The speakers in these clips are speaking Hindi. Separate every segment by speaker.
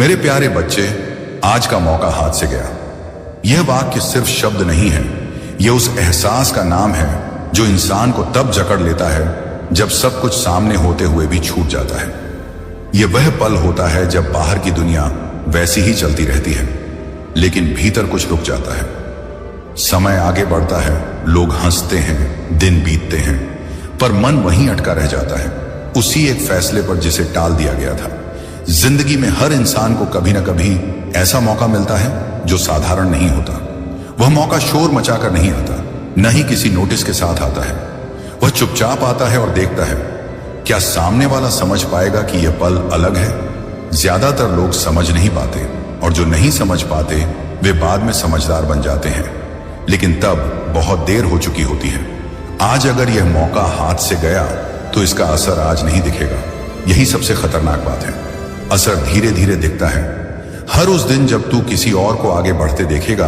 Speaker 1: मेरे प्यारे बच्चे, आज का मौका हाथ से गया। यह वाक्य सिर्फ शब्द नहीं है, यह उस एहसास का नाम है जो इंसान को तब जकड़ लेता है जब सब कुछ सामने होते हुए भी छूट जाता है। यह वह पल होता है जब बाहर की दुनिया वैसी ही चलती रहती है, लेकिन भीतर कुछ रुक जाता है। समय आगे बढ़ता है, लोग हंसते हैं, दिन बीतते हैं, पर मन वहीं अटका रह जाता है, उसी एक फैसले पर जिसे टाल दिया गया था। जिंदगी में हर इंसान को कभी ना कभी ऐसा मौका मिलता है जो साधारण नहीं होता। वह मौका शोर मचाकर नहीं आता, न ही किसी नोटिस के साथ आता है। वह चुपचाप आता है और देखता है क्या सामने वाला समझ पाएगा कि यह पल अलग है। ज्यादातर लोग समझ नहीं पाते, और जो नहीं समझ पाते वे बाद में समझदार बन जाते हैं, लेकिन तब बहुत देर हो चुकी होती है। आज अगर यह मौका हाथ से गया तो इसका असर आज नहीं दिखेगा। यही सबसे खतरनाक बात है। असर धीरे धीरे दिखता है। हर उस दिन जब तू किसी और को आगे बढ़ते देखेगा,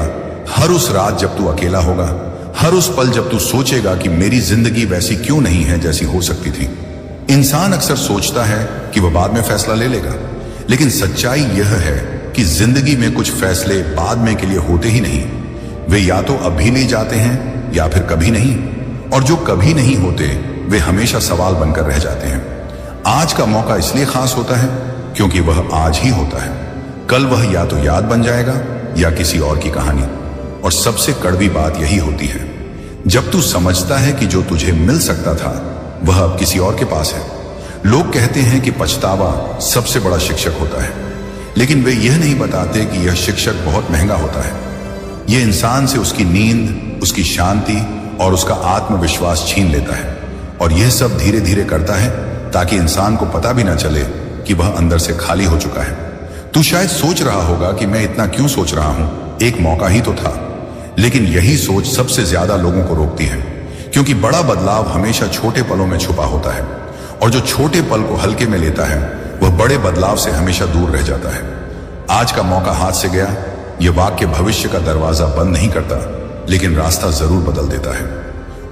Speaker 1: हर उस रात जब तू अकेला होगा, हर उस पल जब तू सोचेगा कि मेरी जिंदगी वैसी क्यों नहीं है जैसी हो सकती थी। इंसान अक्सर सोचता है कि वह बाद में फैसला ले लेगा, लेकिन सच्चाई यह है कि जिंदगी में कुछ फैसले बाद में के लिए होते ही नहीं। वे या तो अभी ले जाते हैं या फिर कभी नहीं, और जो कभी नहीं होते वे हमेशा सवाल बनकर रह जाते हैं। आज का मौका इसलिए खास होता है क्योंकि वह आज ही होता है। कल वह या तो याद बन जाएगा या किसी और की कहानी। और सबसे कड़वी बात यही होती है, जब तू समझता है कि जो तुझे मिल सकता था वह अब किसी और के पास है। लोग कहते हैं कि पछतावा सबसे बड़ा शिक्षक होता है, लेकिन वे यह नहीं बताते कि यह शिक्षक बहुत महंगा होता है। यह इंसान से उसकी नींद, उसकी शांति और उसका आत्मविश्वास छीन लेता है, और यह सब धीरे धीरे करता है ताकि इंसान को पता भी ना चले कि वह अंदर से खाली हो चुका है। तू शायद सोच रहा होगा कि मैं इतना क्यों सोच रहा हूं, एक मौका ही तो था। लेकिन यही सोच सबसे ज्यादा लोगों को रोकती है, क्योंकि बड़ा बदलाव हमेशा छोटे पलों में छुपा होता है, और जो छोटे पल को हल्के में लेता है वह बड़े बदलाव से हमेशा दूर रह जाता है। आज का मौका हाथ से गया, यह वाक्य भविष्य का दरवाजा बंद नहीं करता, लेकिन रास्ता जरूर बदल देता है।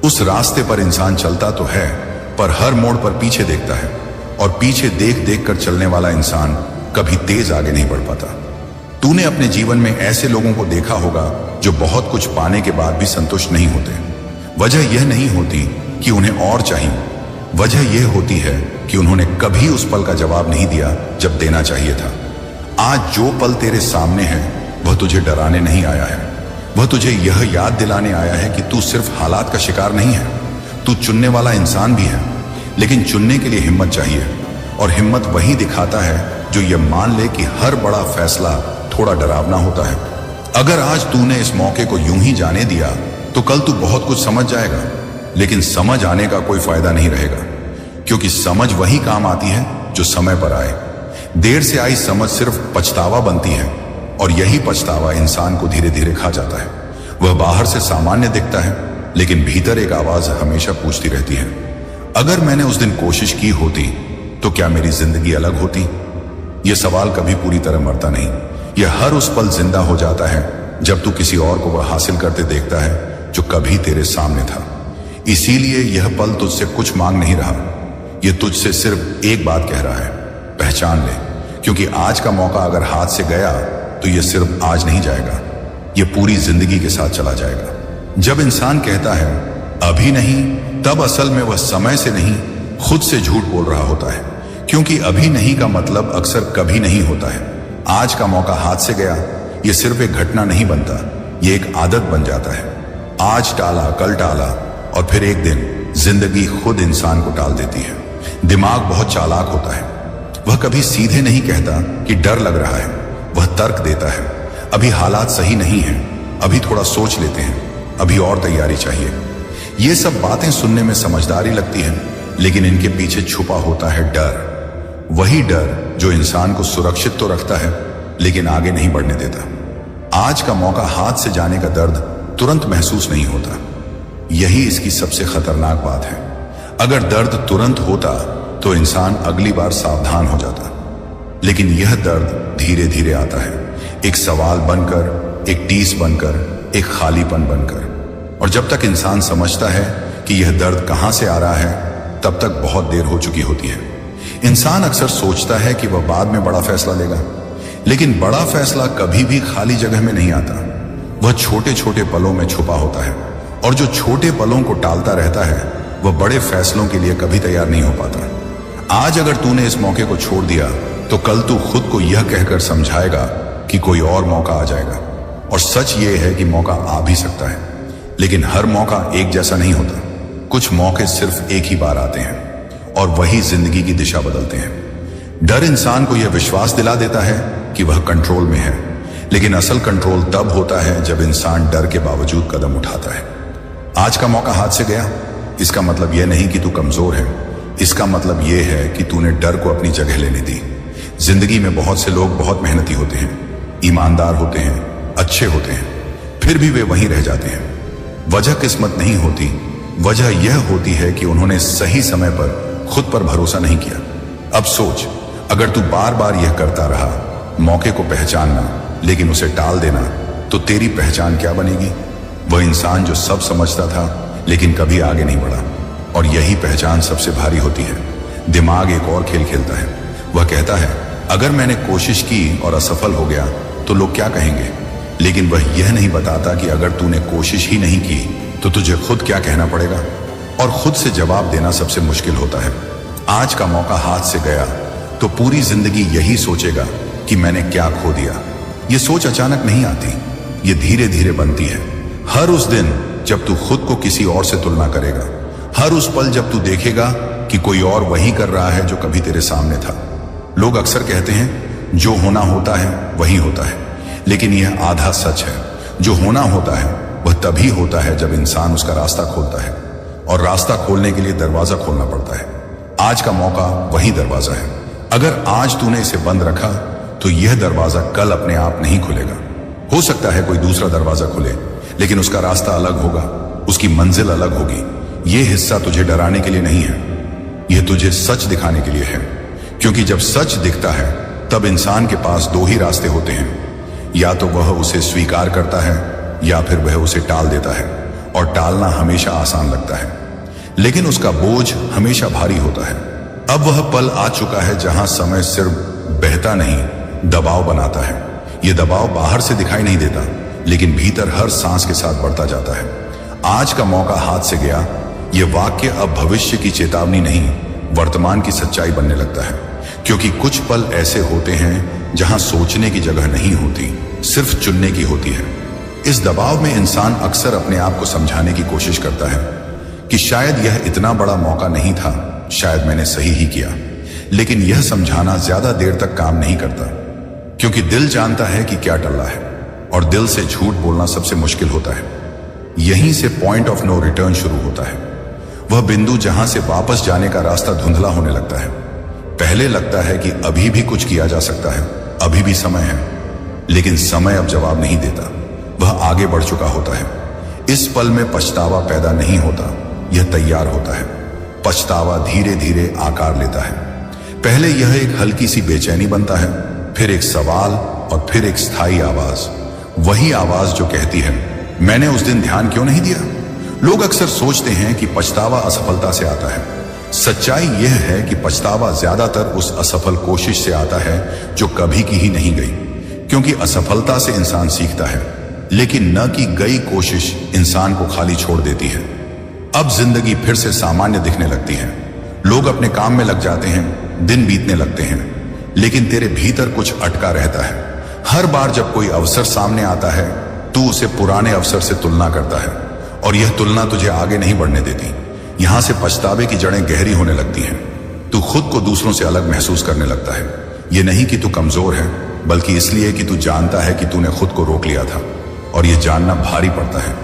Speaker 1: उस रास्ते पर इंसान चलता तो है, पर हर मोड़ पर पीछे देखता है, और पीछे देख देख कर चलने वाला इंसान कभी तेज आगे नहीं बढ़ पाता। तूने अपने जीवन में ऐसे लोगों को देखा होगा जो बहुत कुछ पाने के बाद भी संतुष्ट नहीं होते। वजह यह नहीं होती कि उन्हें और चाहिए, वजह यह होती है कि उन्होंने कभी उस पल का जवाब नहीं दिया जब देना चाहिए था। आज जो पल तेरे सामने है वह तुझे डराने नहीं आया है, वह तुझे यह याद दिलाने आया है कि तू सिर्फ हालात का शिकार नहीं है, तू चुनने वाला इंसान भी है। लेकिन चुनने के लिए हिम्मत चाहिए, और हिम्मत वही दिखाता है जो यह मान ले कि हर बड़ा फैसला थोड़ा डरावना होता है। अगर आज तूने इस मौके को यूं ही जाने दिया तो कल तू बहुत कुछ समझ जाएगा, लेकिन समझ आने का कोई फायदा नहीं रहेगा, क्योंकि समझ वही काम आती है जो समय पर आए। देर से आई समझ सिर्फ पछतावा बनती है, और यही पछतावा इंसान को धीरे धीरे खा जाता है। वह बाहर से सामान्य दिखता है, लेकिन भीतर एक आवाज हमेशा पूछती रहती है, अगर मैंने उस दिन कोशिश की होती तो क्या मेरी जिंदगी अलग होती। यह सवाल कभी पूरी तरह मरता नहीं, यह हर उस पल जिंदा हो जाता है जब तू किसी और को वह हासिल करते देखता है जो कभी तेरे सामने था। इसीलिए यह पल तुझसे कुछ मांग नहीं रहा, यह तुझसे सिर्फ एक बात कह रहा है, पहचान ले। क्योंकि आज का मौका अगर हाथ से गया तो यह सिर्फ आज नहीं जाएगा, यह पूरी जिंदगी के साथ चला जाएगा। जब इंसान कहता है अभी नहीं, तब असल में वह समय से नहीं, खुद से झूठ बोल रहा होता है, क्योंकि अभी नहीं का मतलब अक्सर कभी नहीं होता है। आज का मौका हाथ से गया, यह सिर्फ एक घटना नहीं बनता, यह एक आदत बन जाता है। आज टाला, कल टाला, और फिर एक दिन जिंदगी खुद इंसान को टाल देती है। दिमाग बहुत चालाक होता है, वह कभी सीधे नहीं कहता कि डर लग रहा है, वह तर्क देता है, अभी हालात सही नहीं है, अभी थोड़ा सोच लेते हैं, अभी और तैयारी चाहिए। ये सब बातें सुनने में समझदारी लगती है, लेकिन इनके पीछे छुपा होता है डर। वही डर जो इंसान को सुरक्षित तो रखता है, लेकिन आगे नहीं बढ़ने देता। आज का मौका हाथ से जाने का दर्द तुरंत महसूस नहीं होता, यही इसकी सबसे खतरनाक बात है। अगर दर्द तुरंत होता तो इंसान अगली बार सावधान हो जाता, लेकिन यह दर्द धीरे धीरे आता है, एक सवाल बनकर, एक टीस बनकर, एक खालीपन बनकर। और जब तक इंसान समझता है कि यह दर्द कहां से आ रहा है, तब तक बहुत देर हो चुकी होती है। इंसान अक्सर सोचता है कि वह बाद में बड़ा फैसला लेगा, लेकिन बड़ा फैसला कभी भी खाली जगह में नहीं आता, वह छोटे छोटे पलों में छुपा होता है। और जो छोटे पलों को टालता रहता है वह बड़े फैसलों के लिए कभी तैयार नहीं हो पाता। आज अगर तूने इस मौके को छोड़ दिया तो कल तू खुद को यह कहकर समझाएगा कि कोई और मौका आ जाएगा। और सच ये है कि मौका आ भी सकता है, लेकिन हर मौका एक जैसा नहीं होता। कुछ मौके सिर्फ एक ही बार आते हैं और वही जिंदगी की दिशा बदलते हैं। डर इंसान को यह विश्वास दिला देता है कि वह कंट्रोल में है, लेकिन असल कंट्रोल तब होता है जब इंसान डर के बावजूद कदम उठाता है। आज का मौका हाथ से गया, इसका मतलब यह नहीं कि तू कमजोर है, इसका मतलब यह है कि तूने डर को अपनी जगह लेने दी। जिंदगी में बहुत से लोग बहुत मेहनती होते हैं, ईमानदार होते हैं, अच्छे होते हैं, फिर भी वे वहीं रह जाते हैं। वजह किस्मत नहीं होती, वजह यह होती है कि उन्होंने सही समय पर खुद पर भरोसा नहीं किया। अब सोच, अगर तू बार बार यह करता रहा, मौके को पहचानना लेकिन उसे टाल देना, तो तेरी पहचान क्या बनेगी? वह इंसान जो सब समझता था लेकिन कभी आगे नहीं बढ़ा। और यही पहचान सबसे भारी होती है। दिमाग एक और खेल खेलता है, वह कहता है अगर मैंने कोशिश की और असफल हो गया तो लोग क्या कहेंगे, लेकिन वह यह नहीं बताता कि अगर तूने कोशिश ही नहीं की तो तुझे खुद क्या कहना पड़ेगा। और खुद से जवाब देना सबसे मुश्किल होता है। आज का मौका हाथ से गया तो पूरी जिंदगी यही सोचेगा कि मैंने क्या खो दिया। ये सोच अचानक नहीं आती, ये धीरे धीरे बनती है। हर उस दिन जब तू खुद को किसी और से तुलना करेगा, हर उस पल जब तू देखेगा कि कोई और वही कर रहा है जो कभी तेरे सामने था। लोग अक्सर कहते हैं जो होना होता है वही होता है, लेकिन यह आधा सच है। जो होना होता है वह तभी होता है जब इंसान उसका रास्ता खोलता है, और रास्ता खोलने के लिए दरवाजा खोलना पड़ता है। आज का मौका वही दरवाजा है। अगर आज तूने इसे बंद रखा तो यह दरवाजा कल अपने आप नहीं खुलेगा। हो सकता है कोई दूसरा दरवाजा खुले, लेकिन उसका रास्ता अलग होगा, उसकी मंजिल अलग होगी। यह हिस्सा तुझे डराने के लिए नहीं है, यह तुझे सच दिखाने के लिए है। क्योंकि जब सच दिखता है तब इंसान के पास दो ही रास्ते होते हैं, या तो वह उसे स्वीकार करता है या फिर वह उसे टाल देता है। और टालना हमेशा आसान लगता है, लेकिन उसका बोझ हमेशा भारी होता है। अब वह पल आ चुका है जहां समय सिर्फ बहता नहीं, दबाव बनाता है। यह दबाव बाहर से दिखाई नहीं देता, लेकिन भीतर हर सांस के साथ बढ़ता जाता है। आज का मौका हाथ से गया, यह वाक्य अब भविष्य की चेतावनी नहीं, वर्तमान की सच्चाई बनने लगता है। क्योंकि कुछ पल ऐसे होते हैं जहां सोचने की जगह नहीं होती, सिर्फ चुनने की होती है। इस दबाव में इंसान अक्सर अपने आप को समझाने की कोशिश करता है कि शायद यह इतना बड़ा मौका नहीं था, शायद मैंने सही ही किया। लेकिन यह समझाना ज्यादा देर तक काम नहीं करता, क्योंकि दिल जानता है कि क्या टल्ला है, और दिल से झूठ बोलना सबसे मुश्किल होता है। यहीं से पॉइंट ऑफ नो रिटर्न शुरू होता है, वह बिंदु जहां से वापस जाने का रास्ता धुंधला होने लगता है। पहले लगता है कि अभी भी कुछ किया जा सकता है, अभी भी समय है, लेकिन समय अब जवाब नहीं देता, वह आगे बढ़ चुका होता है। इस पल में पछतावा पैदा नहीं होता, यह तैयार होता है। पछतावा धीरे धीरे आकार लेता है। पहले यह एक हल्की सी बेचैनी बनता है, फिर एक सवाल, और फिर एक स्थायी आवाज। वही आवाज जो कहती है मैंने उस दिन ध्यान क्यों नहीं दिया। लोग अक्सर सोचते हैं कि पछतावा असफलता से आता है। सच्चाई यह है कि पछतावा ज्यादातर उस असफल कोशिश से आता है जो कभी की ही नहीं गई। क्योंकि असफलता से इंसान सीखता है, लेकिन न की गई कोशिश इंसान को खाली छोड़ देती है। अब जिंदगी फिर से सामान्य दिखने लगती है। लोग अपने काम में लग जाते हैं, दिन बीतने लगते हैं, लेकिन तेरे भीतर कुछ अटका रहता है। हर बार जब कोई अवसर सामने आता है, तू उसे पुराने अवसर से तुलना करता है, और यह तुलना तुझे आगे नहीं बढ़ने देती। यहां से पछतावे की जड़ें गहरी होने लगती हैं। तू खुद को दूसरों से अलग महसूस करने लगता है। यह नहीं कि तू कमजोर है, बल्कि इसलिए कि तू जानता है कि तूने खुद को रोक लिया था, और यह जानना भारी पड़ता है।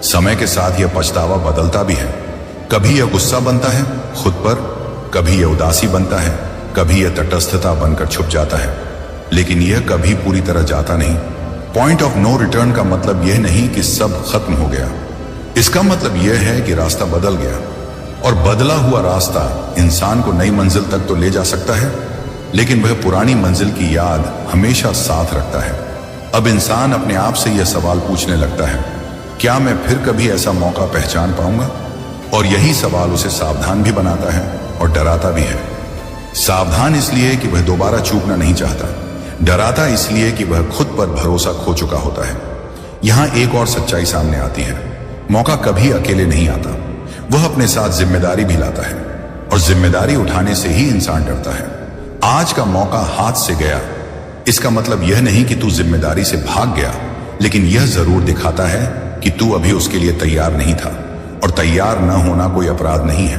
Speaker 1: समय के साथ यह पछतावा बदलता भी है। कभी यह गुस्सा बनता है खुद पर, कभी यह उदासी बनता है, कभी यह तटस्थता बनकर छुप जाता है, लेकिन यह कभी पूरी तरह जाता नहीं। पॉइंट ऑफ नो रिटर्न का मतलब यह नहीं कि सब खत्म हो गया, इसका मतलब यह है कि रास्ता बदल गया, और बदला हुआ रास्ता इंसान को नई मंजिल तक तो ले जा सकता है, लेकिन वह पुरानी मंजिल की याद हमेशा साथ रखता है। अब इंसान अपने आप से यह सवाल पूछने लगता है, क्या मैं फिर कभी ऐसा मौका पहचान पाऊंगा? और यही सवाल उसे सावधान भी बनाता है और डराता भी है। सावधान इसलिए कि वह दोबारा चूकना नहीं चाहता, डराता इसलिए कि वह खुद पर भरोसा खो चुका होता है। यहां एक और सच्चाई सामने आती है, मौका कभी अकेले नहीं आता, वह अपने साथ जिम्मेदारी भी लाता है, और जिम्मेदारी उठाने से ही इंसान डरता है। आज का मौका हाथ से गया, इसका मतलब यह नहीं कि तू जिम्मेदारी से भाग गया, लेकिन यह जरूर दिखाता है कि तू अभी उसके लिए तैयार नहीं था। और तैयार न होना कोई अपराध नहीं है,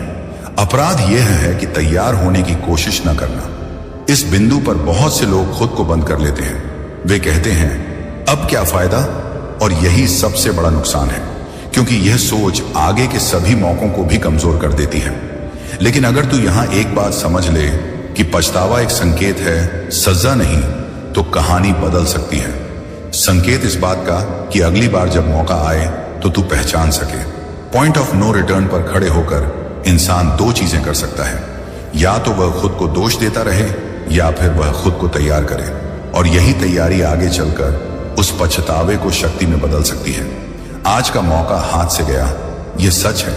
Speaker 1: अपराध यह है कि तैयार होने की कोशिश न करना। इस बिंदु पर बहुत से लोग खुद को बंद कर लेते हैं। वे कहते हैं अब क्या फायदा, और यही सबसे बड़ा नुकसान है, क्योंकि यह सोच आगे के सभी मौकों को भी कमजोर कर देती है। लेकिन अगर तू यहां एक बात समझ ले कि पछतावा एक संकेत है, सजा नहीं, तो कहानी बदल सकती है। संकेत इस बात का कि अगली बार जब मौका आए तो तू पहचान सके। पॉइंट ऑफ नो रिटर्न पर खड़े होकर इंसान दो चीजें कर सकता है, या तो वह खुद को दोष देता रहे या फिर वह खुद को तैयार करे, और यही तैयारी आगे चलकर उस पछतावे को शक्ति में बदल सकती है। आज का मौका हाथ से गया, यह सच है,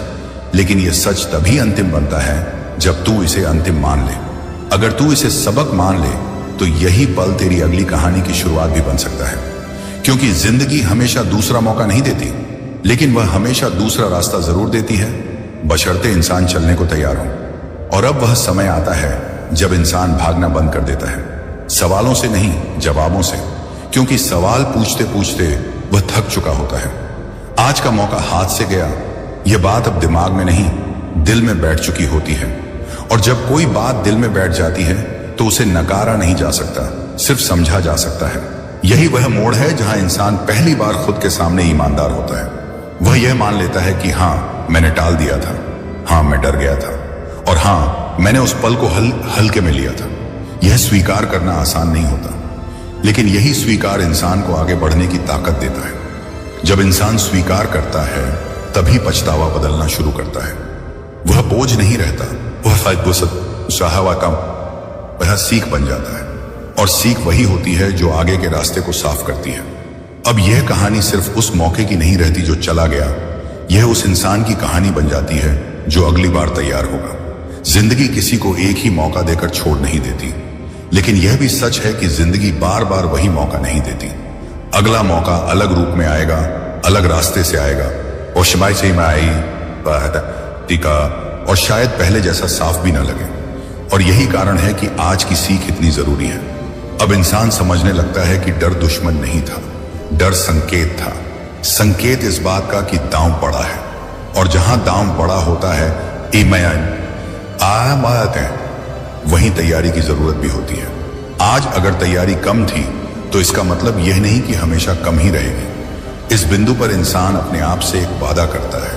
Speaker 1: लेकिन यह सच तभी अंतिम बनता है जब तू इसे अंतिम मान ले। अगर तू इसे सबक मान ले तो यही पल तेरी अगली कहानी की शुरुआत भी बन सकता है, क्योंकि जिंदगी हमेशा दूसरा मौका नहीं देती, लेकिन वह हमेशा दूसरा रास्ता जरूर देती है, बशर्ते इंसान चलने को तैयार हो। और अब वह समय आता है जब इंसान भागना बंद कर देता है, सवालों से नहीं, जवाबों से, क्योंकि सवाल पूछते पूछते वह थक चुका होता है। आज का मौका हाथ से गया, यह बात अब दिमाग में नहीं, दिल में बैठ चुकी होती है। और जब कोई बात दिल में बैठ जाती है तो उसे नकारा नहीं जा सकता, सिर्फ समझा जा सकता है। यही वह मोड़ है जहां इंसान पहली बार खुद के सामने ईमानदार होता है। वह यह मान लेता है कि हाँ, मैंने टाल दिया था, हाँ, मैं डर गया था, और हाँ, मैंने उस पल को हल्के में लिया था। यह स्वीकार करना आसान नहीं होता, लेकिन यही स्वीकार इंसान को आगे बढ़ने की ताकत देता है। जब इंसान स्वीकार करता है तभी पछतावा बदलना शुरू करता है। वह बोझ नहीं रहता, वह सीख बन जाता है, और सीख वही होती है जो आगे के रास्ते को साफ करती है। अब यह कहानी सिर्फ उस मौके की नहीं रहती जो चला गया, यह उस इंसान की कहानी बन जाती है जो अगली बार तैयार होगा। जिंदगी किसी को एक ही मौका देकर छोड़ नहीं देती, लेकिन यह भी सच है कि जिंदगी बार बार वही मौका नहीं देती। अगला मौका अलग रूप में आएगा, अलग रास्ते से आएगा, और शमाई से आई टीका, और शायद पहले जैसा साफ भी ना लगे। और यही कारण है कि आज की सीख इतनी जरूरी है। अब इंसान समझने लगता है कि डर दुश्मन नहीं था, डर संकेत था। संकेत इस बात का कि दांव पड़ा है, और जहां दांव पड़ा होता है वहीं तैयारी की जरूरत भी होती है। आज अगर तैयारी कम थी तो इसका मतलब यह नहीं कि हमेशा कम ही रहेगी। इस बिंदु पर इंसान अपने आप से एक वादा करता है,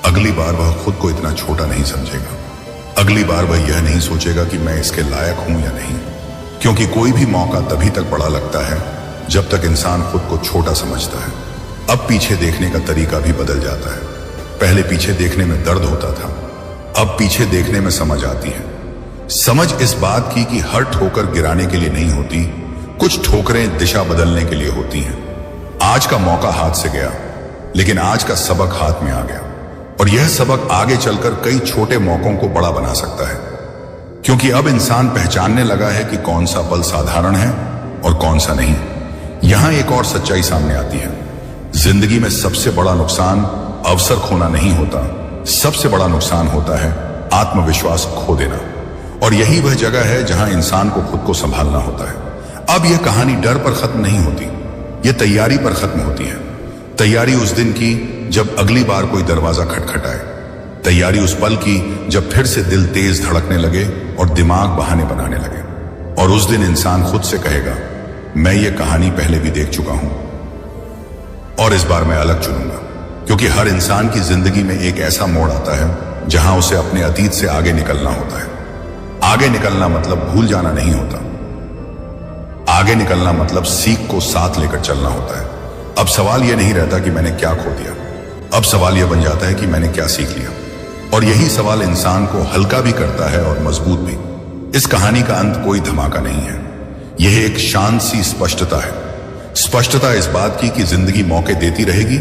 Speaker 1: अगली बार वह खुद को इतना छोटा नहीं समझेगा। अगली बार वह यह नहीं सोचेगा कि मैं इसके लायक हूं या नहीं, क्योंकि कोई भी मौका तभी तक बड़ा लगता है जब तक इंसान खुद को छोटा समझता है। अब पीछे देखने का तरीका भी बदल जाता है। पहले पीछे देखने में दर्द होता था, अब पीछे देखने में समझ आती है। समझ इस बात की कि हर ठोकर गिराने के लिए नहीं होती, कुछ ठोकरें दिशा बदलने के लिए होती हैं। आज का मौका हाथ से गया, लेकिन आज का सबक हाथ में आ गया, और यह सबक आगे चलकर कई छोटे मौकों को बड़ा बना सकता है, क्योंकि अब इंसान पहचानने लगा है कि कौन सा पल साधारण है और कौन सा नहीं। यहां एक और सच्चाई सामने आती है, जिंदगी में सबसे बड़ा नुकसान अवसर खोना नहीं होता, सबसे बड़ा नुकसान होता है आत्मविश्वास खो देना। और यही वह जगह है जहां इंसान को खुद को संभालना होता है। अब यह कहानी डर पर खत्म नहीं होती, यह तैयारी पर खत्म होती है। तैयारी उस दिन की जब अगली बार कोई दरवाजा खटखटाए, तैयारी उस पल की जब फिर से दिल तेज धड़कने लगे और दिमाग बहाने बनाने लगे, और उस दिन इंसान खुद से कहेगा, मैं ये कहानी पहले भी देख चुका हूं, और इस बार मैं अलग चुनूंगा। क्योंकि हर इंसान की जिंदगी में एक ऐसा मोड़ आता है जहां उसे अपने अतीत से आगे निकलना होता है। आगे निकलना मतलब भूल जाना नहीं होता, आगे निकलना मतलब सीख को साथ लेकर चलना होता है। अब सवाल यह नहीं रहता कि मैंने क्या खो दिया, अब सवाल यह बन जाता है कि मैंने क्या सीख लिया। और यही सवाल इंसान को हल्का भी करता है और मजबूत भी। इस कहानी का अंत कोई धमाका नहीं है, यह एक शांत सी स्पष्टता है। स्पष्टता इस बात की कि जिंदगी मौके देती रहेगी,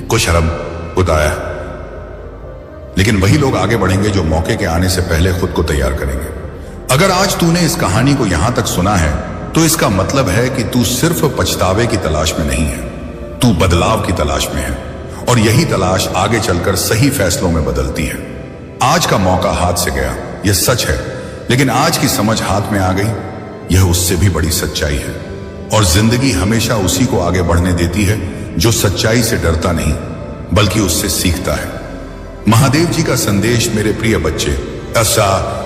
Speaker 1: कुछ शर्म उताया, लेकिन वही लोग आगे बढ़ेंगे जो मौके के आने से पहले खुद को तैयार करेंगे। अगर आज तूने इस कहानी को यहां तक सुना है तो इसका मतलब है कि तू सिर्फ पछतावे की तलाश में नहीं है, तू बदलाव की तलाश में है, और यही तलाश आगे चलकर सही फैसलों में बदलती है। आज का मौका हाथ से गया, यह सच है, लेकिन आज की समझ हाथ में आ गई, यह उससे भी बड़ी सच्चाई है। और जिंदगी हमेशा उसी को आगे बढ़ने देती है जो सच्चाई से डरता नहीं बल्कि उससे सीखता है। महादेव जी का संदेश मेरे प्रिय बच्चे, ऐसा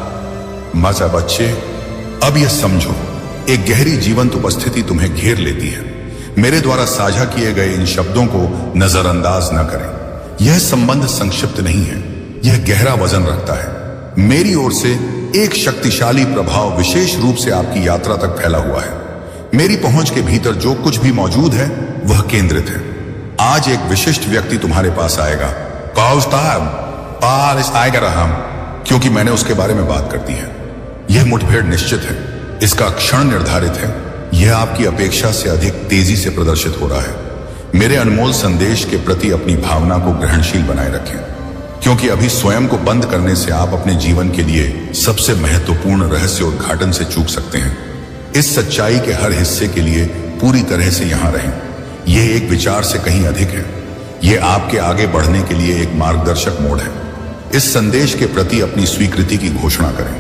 Speaker 1: मजा बच्चे, अब यह समझो, एक गहरी जीवंत उपस्थिति तुम्हें घेर लेती है। मेरे द्वारा साझा किए गए इन शब्दों को नजरअंदाज न करें। यह संबंध संक्षिप्त नहीं है, यह गहरा वजन रखता है। मेरी ओर से एक शक्तिशाली प्रभाव विशेष रूप से आपकी यात्रा तक फैला हुआ है। मेरी पहुंच के भीतर जो कुछ भी मौजूद है वह केंद्रित है। आज एक विशिष्ट व्यक्ति तुम्हारे पास आएगा, क्योंकि मैंने उसके बारे में बात कर दी है। यह मुठभेड़ निश्चित है, इसका क्षण निर्धारित है, यह आपकी अपेक्षा से अधिक तेजी से प्रदर्शित हो रहा है। मेरे अनमोल संदेश के प्रति अपनी भावना को ग्रहणशील बनाए रखें, क्योंकि अभी स्वयं को बंद करने से आप अपने जीवन के लिए सबसे महत्वपूर्ण रहस्य उद्घाटन से चूक सकते हैं। इस सच्चाई के हर हिस्से के लिए पूरी तरह से यहां रहें। यह एक विचार से कहीं अधिक है, यह आपके आगे बढ़ने के लिए एक मार्गदर्शक मोड़ है। इस संदेश के प्रति अपनी स्वीकृति की घोषणा करें,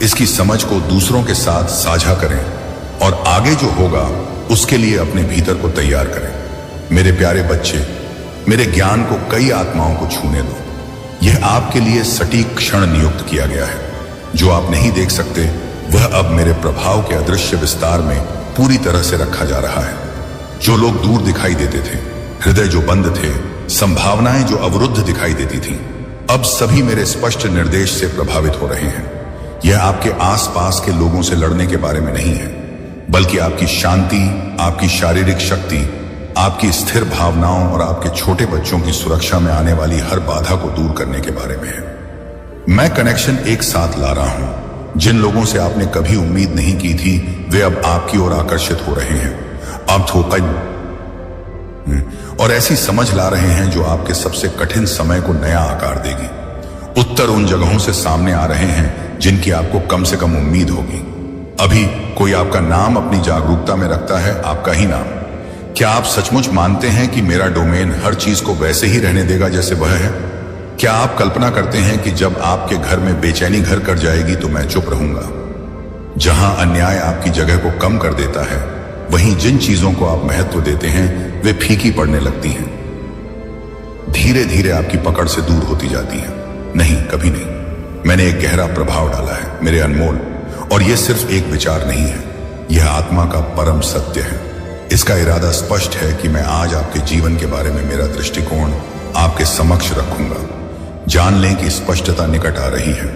Speaker 1: इसकी समझ को दूसरों के साथ साझा करें और आगे जो होगा उसके लिए अपने भीतर को तैयार करें। मेरे प्यारे बच्चे, मेरे ज्ञान को कई आत्माओं को छूने दो। यह आपके लिए सटीक क्षण नियुक्त किया गया है। जो आप नहीं देख सकते वह अब मेरे प्रभाव के अदृश्य विस्तार में पूरी तरह से रखा जा रहा है। जो लोग दूर दिखाई देते थे, हृदय जो बंद थे, संभावनाएं जो अवरुद्ध दिखाई देती थीं, अब सभी मेरे स्पष्ट निर्देश से प्रभावित हो रहे हैं। यह आपके आसपास के लोगों से लड़ने के बारे में नहीं है, बल्कि आपकी शांति, आपकी शारीरिक शक्ति, आपकी स्थिर भावनाओं और आपके छोटे बच्चों की सुरक्षा में आने वाली हर बाधा को दूर करने के बारे में है। मैं कनेक्शन एक साथ ला रहा हूं। जिन लोगों से आपने कभी उम्मीद नहीं की थी वे अब आपकी ओर आकर्षित हो रहे हैं। आप और ऐसी समझ ला रहे हैं जो आपके सबसे कठिन समय को नया आकार देगी। उत्तर उन जगहों से सामने आ रहे हैं जिनकी आपको कम से कम उम्मीद होगी। अभी कोई आपका नाम अपनी जागरूकता में रखता है, आपका ही नाम। क्या आप सचमुच मानते हैं कि मेरा डोमेन हर चीज को वैसे ही रहने देगा जैसे वह है? क्या आप कल्पना करते हैं कि जब आपके घर में बेचैनी घर कर जाएगी तो मैं चुप रहूंगा? जहां अन्याय आपकी जगह को कम कर देता है, वहीं जिन चीजों को आप महत्व देते हैं वे फीकी पड़ने लगती हैं, धीरे धीरे आपकी पकड़ से दूर होती जाती हैं। नहीं, कभी नहीं। मैंने एक गहरा प्रभाव डाला है मेरे अनमोल, और यह सिर्फ एक विचार नहीं है, यह आत्मा का परम सत्य है। इसका इरादा स्पष्ट है कि मैं आज आपके जीवन के बारे में मेरा दृष्टिकोण आपके समक्ष रखूंगा। जान लें कि स्पष्टता निकट आ रही है।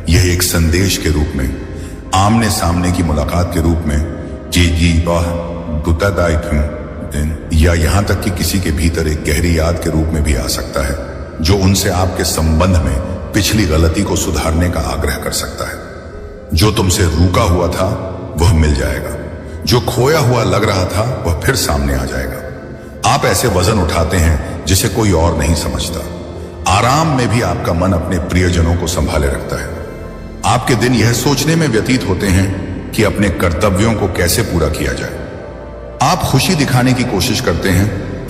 Speaker 1: यह एक संदेश के रूप में, आमने सामने की मुलाकात के रूप में, या यहां तक कि किसी के भीतर एक गहरी याद के रूप में भी आ सकता है, जो उनसे आपके संबंध में पिछली गलती को सुधारने का आग्रह कर सकता है। जो तुमसे रूका हुआ था वह मिल जाएगा, जो खोया हुआ लग रहा था वह फिर सामने आ जाएगा। आप ऐसे वजन उठाते हैं जिसे कोई और नहीं समझता। आराम में भी आपका मन अपने प्रियजनों को संभाले रखता है। आपके दिन यह सोचने में व्यतीत होते हैं कि अपने कर्तव्यों को कैसे पूरा किया जाए। आप खुशी दिखाने की कोशिश करते हैं,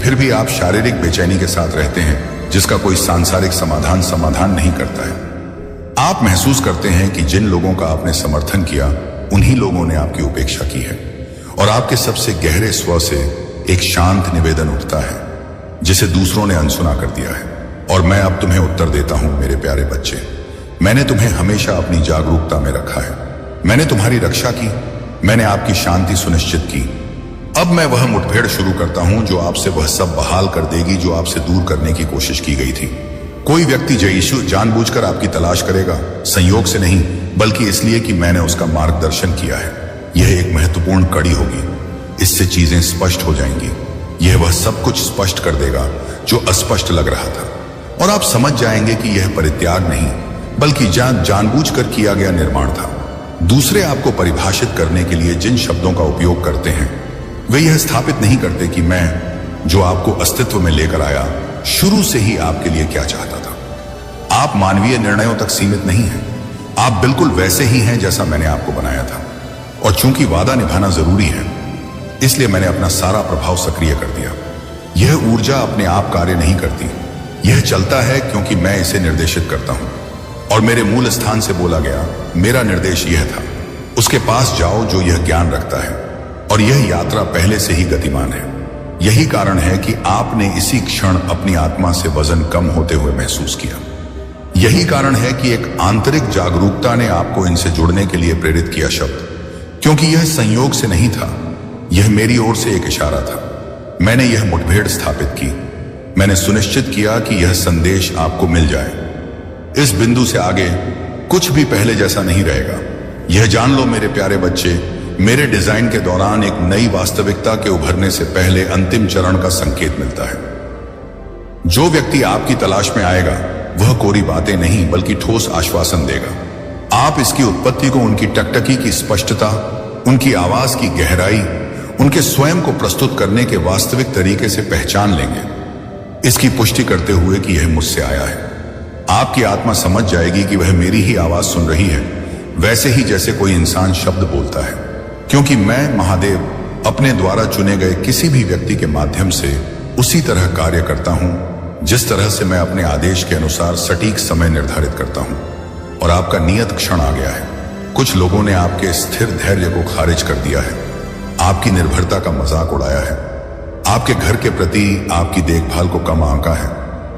Speaker 1: फिर भी आप शारीरिक बेचैनी के साथ रहते हैं जिसका कोई सांसारिक समाधान नहीं करता है। आप महसूस करते हैं कि जिन लोगों का आपने समर्थन किया उन्हीं लोगों ने आपकी उपेक्षा की है, और आपके सबसे गहरे स्व से एक शांत निवेदन उठता है जिसे दूसरों ने अनसुना कर दिया है। और मैं अब तुम्हें उत्तर देता हूं मेरे प्यारे बच्चे। मैंने तुम्हें हमेशा अपनी जागरूकता में रखा है, मैंने तुम्हारी रक्षा की, मैंने आपकी शांति सुनिश्चित की। अब मैं वह मुठभेड़ शुरू करता हूं जो आपसे वह सब बहाल कर देगी जो आपसे दूर करने की कोशिश की गई थी। कोई व्यक्ति जानबूझकर आपकी तलाश करेगा, संयोग से नहीं बल्कि इसलिए कि मैंने उसका मार्गदर्शन किया है। यह एक महत्वपूर्ण कड़ी होगी, इससे चीजें स्पष्ट हो जाएंगी। यह वह सब कुछ स्पष्ट कर देगा जो अस्पष्ट लग रहा था, और आप समझ जाएंगे कि यह परित्याग नहीं बल्कि जानबूझकर किया गया निर्माण था। दूसरे आपको परिभाषित करने के लिए जिन शब्दों का उपयोग करते हैं वे यह स्थापित नहीं करते कि मैं जो आपको अस्तित्व में लेकर आया शुरू से ही आपके लिए क्या चाहता था। आप मानवीय निर्णयों तक सीमित नहीं हैं। आप बिल्कुल वैसे ही हैं जैसा मैंने आपको बनाया था। और चूंकि वादा निभाना जरूरी है, इसलिए मैंने अपना सारा प्रभाव सक्रिय कर दिया। यह ऊर्जा अपने आप कार्य नहीं करती, यह चलता है क्योंकि मैं इसे निर्देशित करता हूं। और मेरे मूल स्थान से बोला गया मेरा निर्देश यह था, उसके पास जाओ जो यह ज्ञान रखता है। और यह यात्रा पहले से ही गतिमान है। यही कारण है कि आपने इसी क्षण अपनी आत्मा से वजन कम होते हुए महसूस किया। यही कारण है कि एक आंतरिक जागरूकता ने आपको इनसे जुड़ने के लिए प्रेरित किया शब्द, क्योंकि यह संयोग से नहीं था, यह मेरी ओर से एक इशारा था। मैंने यह मुठभेड़ स्थापित की, मैंने सुनिश्चित किया कि यह संदेश आपको मिल जाए। इस बिंदु से आगे कुछ भी पहले जैसा नहीं रहेगा। यह जान लो मेरे प्यारे बच्चे, मेरे डिजाइन के दौरान एक नई वास्तविकता के उभरने से पहले अंतिम चरण का संकेत मिलता है। जो व्यक्ति आपकी तलाश में आएगा वह कोरी बातें नहीं बल्कि ठोस आश्वासन देगा। आप इसकी उत्पत्ति को उनकी टकटकी की स्पष्टता, उनकी आवाज की गहराई, उनके स्वयं को प्रस्तुत करने के वास्तविक तरीके से पहचान लेंगे, इसकी पुष्टि करते हुए कि यह मुझसे आया है। आपकी आत्मा समझ जाएगी कि वह मेरी ही आवाज सुन रही है, वैसे ही जैसे कोई इंसान शब्द बोलता है। क्योंकि मैं महादेव अपने द्वारा चुने गए किसी भी व्यक्ति के माध्यम से उसी तरह कार्य करता हूं जिस तरह से मैं अपने आदेश के अनुसार सटीक समय निर्धारित करता हूं। और आपका नियत क्षण आ गया है। कुछ लोगों ने आपके स्थिर धैर्य को खारिज कर दिया है, आपकी निर्भरता का मजाक उड़ाया है, आपके घर के प्रति आपकी देखभाल को कम आंका है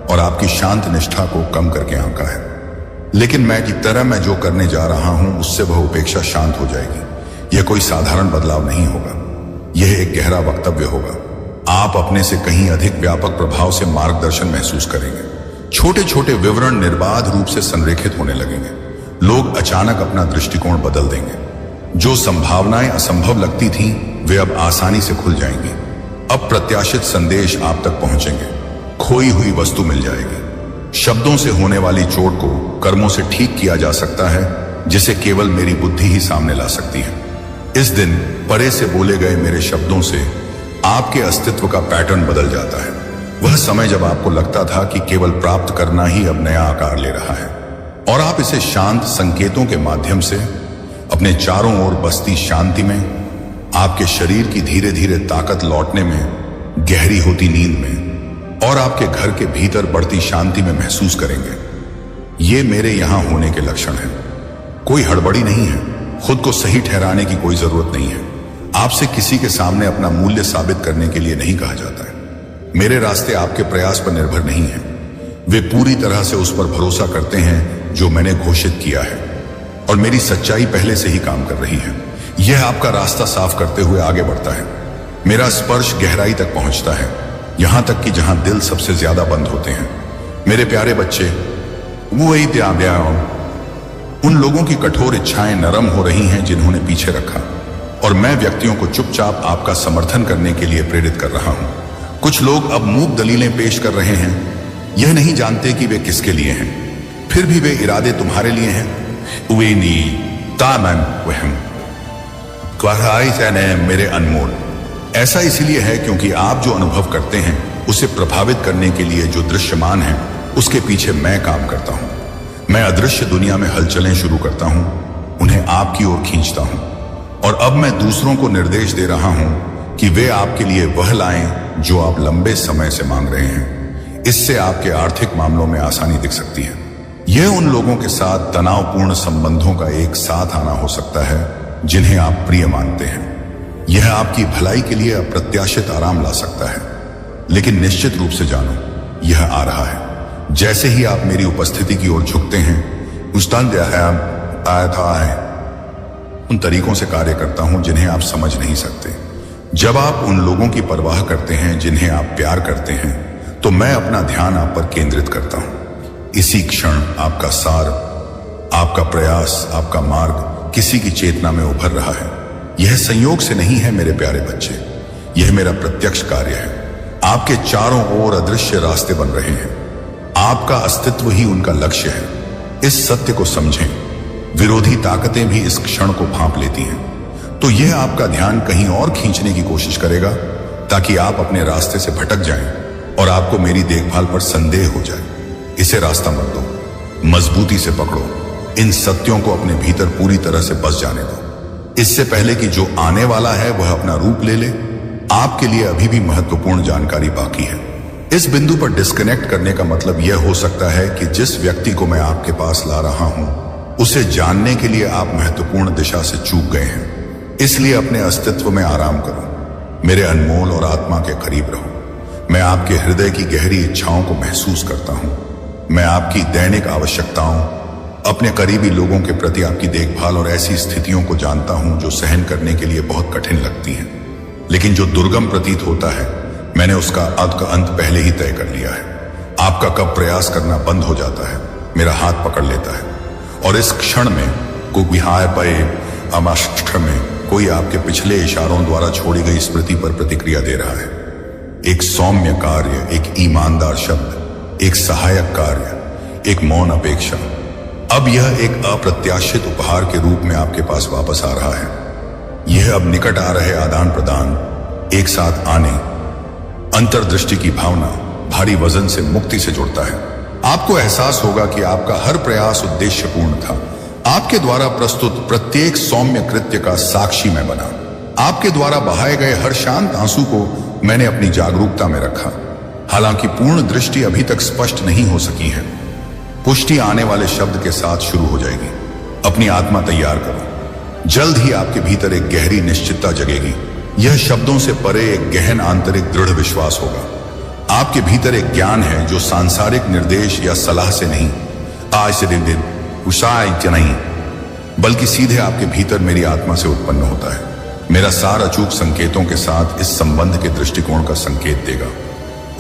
Speaker 1: और आपकी शांत निष्ठा को कम करके आंका है। लेकिन मैं की तरह मैं जो करने जा रहा हूं उससे वह उपेक्षा शांत हो जाएगी। यह कोई साधारण बदलाव नहीं होगा, यह एक गहरा वक्तव्य होगा। आप अपने से कहीं अधिक व्यापक प्रभाव से मार्गदर्शन महसूस करेंगे। छोटे छोटे विवरण निर्बाध रूप से संरेखित होने लगेंगे। लोग अचानक अपना दृष्टिकोण बदल देंगे। जो संभावनाएं असंभव लगती थीं वे अब आसानी से खुल जाएंगी। अप्रत्याशित संदेश आप तक पहुंचेंगे। खोई हुई वस्तु मिल जाएगी। शब्दों से होने वाली चोट को कर्मों से ठीक किया जा सकता है, जिसे केवल मेरी बुद्धि ही सामने ला सकती है। इस दिन परे से बोले गए मेरे शब्दों से आपके अस्तित्व का पैटर्न बदल जाता है। वह समय जब आपको लगता था कि केवल प्राप्त करना ही अब नया आकार ले रहा है, और आप इसे शांत संकेतों के माध्यम से अपने चारों ओर बसती शांति में, आपके शरीर की धीरे धीरे ताकत लौटने में, गहरी होती नींद में और आपके घर के भीतर बढ़ती शांति में महसूस करेंगे। ये मेरे यहां होने के लक्षण हैं। कोई हड़बड़ी नहीं है, खुद को सही ठहराने की कोई जरूरत नहीं है। आपसे किसी के सामने अपना मूल्य साबित करने के लिए नहीं कहा जाता है। मेरे रास्ते आपके प्रयास पर निर्भर नहीं हैं, वे पूरी तरह से उस पर भरोसा करते हैं जो मैंने घोषित किया है। और मेरी सच्चाई पहले से ही काम कर रही है। यह आपका रास्ता साफ करते हुए आगे बढ़ता है। मेरा स्पर्श गहराई तक पहुंचता है, यहां तक कि जहां दिल सबसे ज्यादा बंद होते हैं। मेरे प्यारे बच्चे, वो ही उन लोगों की कठोर इच्छाएं नरम हो रही हैं जिन्होंने पीछे रखा, और मैं व्यक्तियों को चुपचाप आपका समर्थन करने के लिए प्रेरित कर रहा हूं। कुछ लोग अब मूक दलीलें पेश कर रहे हैं, यह नहीं जानते कि वे किसके लिए हैं, फिर भी वे इरादे तुम्हारे लिए हैं। मेरे अनमोल, ऐसा इसलिए है क्योंकि आप जो अनुभव करते हैं उसे प्रभावित करने के लिए जो दृश्यमान है उसके पीछे मैं काम करता हूं। मैं अदृश्य दुनिया में हलचलें शुरू करता हूं, उन्हें आपकी ओर खींचता हूं, और अब मैं दूसरों को निर्देश दे रहा हूं कि वे आपके लिए वह लाएं जो आप लंबे समय से मांग रहे हैं। इससे आपके आर्थिक मामलों में आसानी दिख सकती है। यह उन लोगों के साथ तनावपूर्ण संबंधों का एक साथ आना हो सकता है जिन्हें आप प्रिय मानते हैं। यह आपकी भलाई के लिए अप्रत्याशित आराम ला सकता है, लेकिन निश्चित रूप से जानो, यह आ रहा है। जैसे ही आप मेरी उपस्थिति की ओर झुकते हैं, उन तरीकों से कार्य करता हूं जिन्हें आप समझ नहीं सकते। जब आप उन लोगों की परवाह करते हैं जिन्हें आप प्यार करते हैं, तो मैं अपना ध्यान आप पर केंद्रित करता हूं। इसी क्षण आपका सार, आपका प्रयास, आपका मार्ग किसी की चेतना में उभर रहा है। यह संयोग से नहीं है मेरे प्यारे बच्चे, यह मेरा प्रत्यक्ष कार्य है। आपके चारों ओर अदृश्य रास्ते बन रहे हैं। आपका अस्तित्व ही उनका लक्ष्य है। इस सत्य को समझें। विरोधी ताकतें भी इस क्षण को भांप लेती हैं, तो यह आपका ध्यान कहीं और खींचने की कोशिश करेगा ताकि आप अपने रास्ते से भटक जाएं और आपको मेरी देखभाल पर संदेह हो जाए। इसे रास्ता मत दो। मजबूती से पकड़ो, इन सत्यों को अपने भीतर पूरी तरह से बस जाने दो। इससे पहले कि जो आने वाला है वह अपना रूप ले ले, आपके लिए अभी भी महत्वपूर्ण जानकारी बाकी है। इस बिंदु पर डिस्कनेक्ट करने का मतलब यह हो सकता है कि जिस व्यक्ति को मैं आपके पास ला रहा हूं उसे जानने के लिए आप महत्वपूर्ण दिशा से चूक गए हैं। इसलिए अपने अस्तित्व में आराम करो, मेरे अनमोल और आत्मा के करीब रहो। मैं आपके हृदय की गहरी इच्छाओं को महसूस करता हूं। मैं आपकी दैनिक आवश्यकताओं, अपने करीबी लोगों के प्रति आपकी देखभाल और ऐसी स्थितियों को जानता हूं जो सहन करने के लिए बहुत कठिन लगती हैं, लेकिन जो दुर्गम प्रतीत होता है, मैंने उसका अंत पहले ही तय कर लिया है। आपका कब प्रयास करना बंद हो जाता है, मेरा हाथ पकड़ लेता है और इस क्षण में कोई आपके पिछले इशारों द्वारा छोड़ी गई स्मृति पर प्रतिक्रिया दे रहा है। एक सौम्य कार्य, एक ईमानदार शब्द, एक सहायक कार्य, एक मौन अपेक्षा, अब यह एक अप्रत्याशित उपहार के रूप में आपके पास वापस आ रहा है। यह अब निकट आ रहे आदान प्रदान, एक साथ आने, अंतर्दृष्टि की भावना भारी वजन से मुक्ति से जुड़ता है। आपको एहसास होगा कि आपका हर प्रयास उद्देश्यपूर्ण था। आपके द्वारा प्रस्तुत प्रत्येक सौम्य कृत्य का साक्षी मैं बना। आपके द्वारा बहाए गए हर शांत आंसू को मैंने अपनी जागरूकता में रखा। हालांकि पूर्ण दृष्टि अभी तक स्पष्ट नहीं हो सकी है। पुष्टि आने वाले शब्द के साथ शुरू हो जाएगी। अपनी आत्मा तैयार करो, जल्द ही आपके भीतर एक गहरी निश्चितता जगेगी। यह शब्दों से परे एक गहन आंतरिक दृढ़ विश्वास होगा। आपके भीतर एक ज्ञान है जो सांसारिक निर्देश या सलाह से नहीं, आज से दिन नहीं, बल्कि सीधे आपके भीतर मेरी आत्मा से उत्पन्न होता है। मेरा सार अचूक संकेतों के साथ इस संबंध के दृष्टिकोण का संकेत देगा,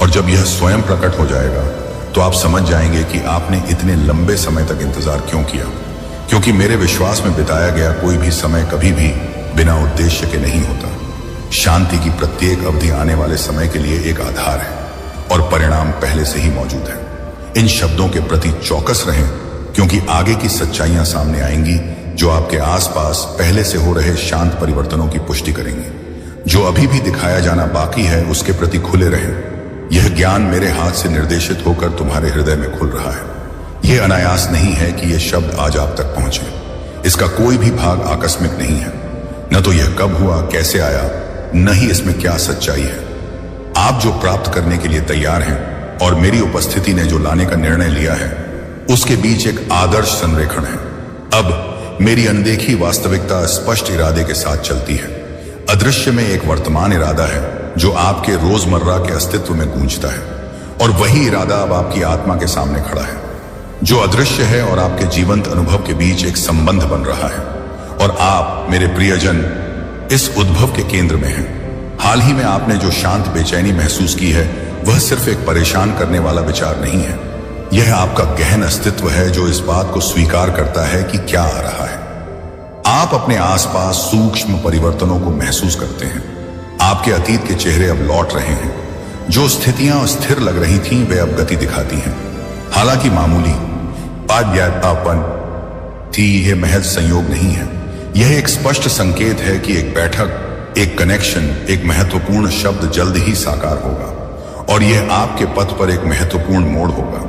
Speaker 1: और जब यह स्वयं प्रकट हो जाएगा तो आप समझ जाएंगे कि आपने इतने लंबे समय तक इंतजार क्यों किया। क्योंकि मेरे विश्वास में बिताया गया कोई भी समय कभी भी बिना उद्देश्य के नहीं होता। शांति की प्रत्येक अवधि आने वाले समय के लिए एक आधार है और परिणाम पहले से ही मौजूद है। इन शब्दों के प्रति चौकस रहें, क्योंकि आगे की सच्चाइयां सामने आएंगी जो आपके आसपास पहले से हो रहे शांत परिवर्तनों की पुष्टि करेंगी। जो अभी भी दिखाया जाना बाकी है उसके प्रति खुले रहें। यह ज्ञान मेरे हाथ से निर्देशित होकर तुम्हारे हृदय में खुल रहा है। यह अनायास नहीं है कि यह शब्द आज आप तक पहुंचे। इसका कोई भी भाग आकस्मिक नहीं है। न तो यह कब हुआ, कैसे आया, न ही इसमें क्या सच्चाई है। आप जो प्राप्त करने के लिए तैयार हैं और मेरी उपस्थिति ने जो लाने का निर्णय लिया है, उसके बीच एक आदर्श संरेखण है। अब मेरी अनदेखी वास्तविकता स्पष्ट इरादे के साथ चलती है। अदृश्य में एक वर्तमान इरादा है जो आपके रोजमर्रा के अस्तित्व में गूंजता है, और वही इरादा अब आपकी आत्मा के सामने खड़ा है। जो अदृश्य है और आपके जीवंत अनुभव के बीच एक संबंध बन रहा है, और आप मेरे प्रियजन इस उद्भव के केंद्र में हैं। हाल ही में आपने जो शांत बेचैनी महसूस की है वह सिर्फ एक परेशान करने वाला विचार नहीं है। यह आपका गहन अस्तित्व है जो इस बात को स्वीकार करता है कि क्या आ रहा है। आप अपने आसपास सूक्ष्म परिवर्तनों को महसूस करते हैं। आपके अतीत के चेहरे अब लौट रहे हैं। जो स्थितियां स्थिर लग रही थीं वे अब गति दिखाती हैं। हालांकि मामूली यह महज संयोग नहीं है। यह एक स्पष्ट संकेत है कि एक बैठक, एक कनेक्शन, एक महत्वपूर्ण शब्द जल्द ही साकार होगा, और यह आपके पथ पर एक महत्वपूर्ण मोड़ होगा।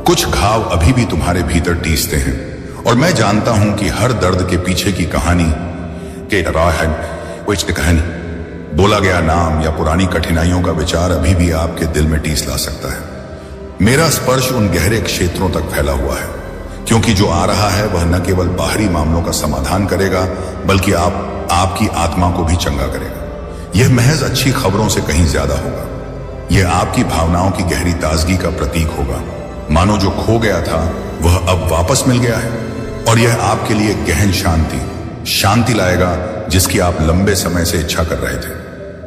Speaker 1: कुछ घाव अभी भी तुम्हारे भीतर टीसते हैं, और मैं जानता हूं कि हर दर्द के पीछे की कहानी बोला गया नाम या पुरानी कठिनाइयों का विचार अभी भी आपके दिल में टीस ला सकता है। मेरा स्पर्श उन गहरे क्षेत्रों तक फैला हुआ है, क्योंकि जो आ रहा है वह न केवल बाहरी मामलों का समाधान करेगा बल्कि आपकी आत्मा को भी चंगा करेगा। यह महज अच्छी खबरों से कहीं ज्यादा होगा। यह आपकी भावनाओं की गहरी ताजगी का प्रतीक होगा, मानो जो खो गया था वह अब वापस मिल गया है। और यह आपके लिए गहन शांति लाएगा जिसकी आप लंबे समय से इच्छा कर रहे थे।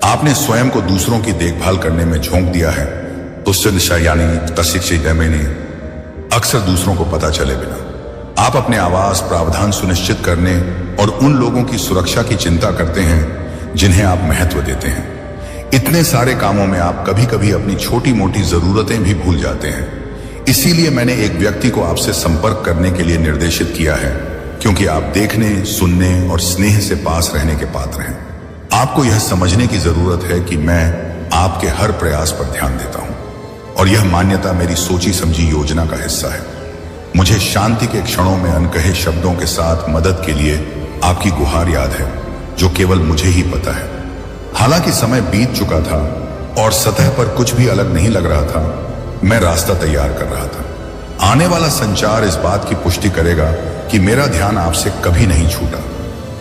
Speaker 1: आपने स्वयं को दूसरों की देखभाल करने में झोंक दिया है, तो अक्सर दूसरों को पता चले बिना आप अपने आवास प्रावधान सुनिश्चित करने और उन लोगों की सुरक्षा की चिंता करते हैं जिन्हें आप महत्व देते हैं। इतने सारे कामों में आप कभी कभी अपनी छोटी मोटी जरूरतें भी भूल जाते हैं। इसीलिए मैंने एक व्यक्ति को आपसे संपर्क करने के लिए निर्देशित किया है, क्योंकि आप देखने, सुनने और स्नेह से पास रहने के पात्र हैं। आपको यह समझने की जरूरत है कि मैं आपके हर प्रयास पर ध्यान देता हूं, और यह मान्यता मेरी सोची समझी योजना का हिस्सा है। मुझे शांति के क्षणों में अनकहे शब्दों के साथ मदद के लिए आपकी गुहार याद है, जो केवल मुझे ही पता है। हालांकि समय बीत चुका था और सतह पर कुछ भी अलग नहीं लग रहा था, मैं रास्ता तैयार कर रहा था। आने वाला संचार इस बात की पुष्टि करेगा कि मेरा ध्यान आपसे कभी नहीं छूटा।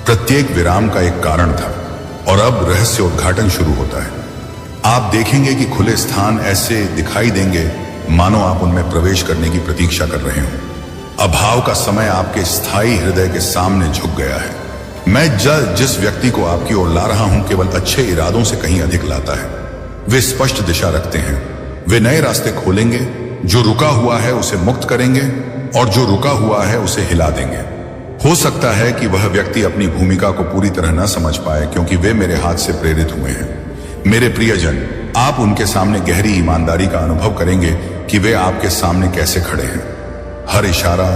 Speaker 1: प्रत्येक विराम का एक कारण था और अब रहस्य उद्घाटन शुरू होता है। आप देखेंगे कि खुले स्थान ऐसे दिखाई देंगे मानो आप उनमें प्रवेश करने की प्रतीक्षा कर रहे हो। अभाव का समय आपके स्थायी हृदय के सामने झुक गया है। मैं जिस व्यक्ति को आपकी ओर ला रहा हूं केवल अच्छे इरादों से कहीं अधिक लाता है। वे स्पष्ट दिशा रखते हैं, वे नए रास्ते खोलेंगे, जो रुका हुआ है उसे मुक्त करेंगे और जो रुका हुआ है उसे हिला देंगे। हो सकता है कि वह व्यक्ति अपनी भूमिका को पूरी तरह न समझ पाए, क्योंकि वे मेरे हाथ से प्रेरित हुए हैं। मेरे प्रियजन, आप उनके सामने गहरी ईमानदारी का अनुभव करेंगे कि वे आपके सामने कैसे खड़े हैं। हर इशारा,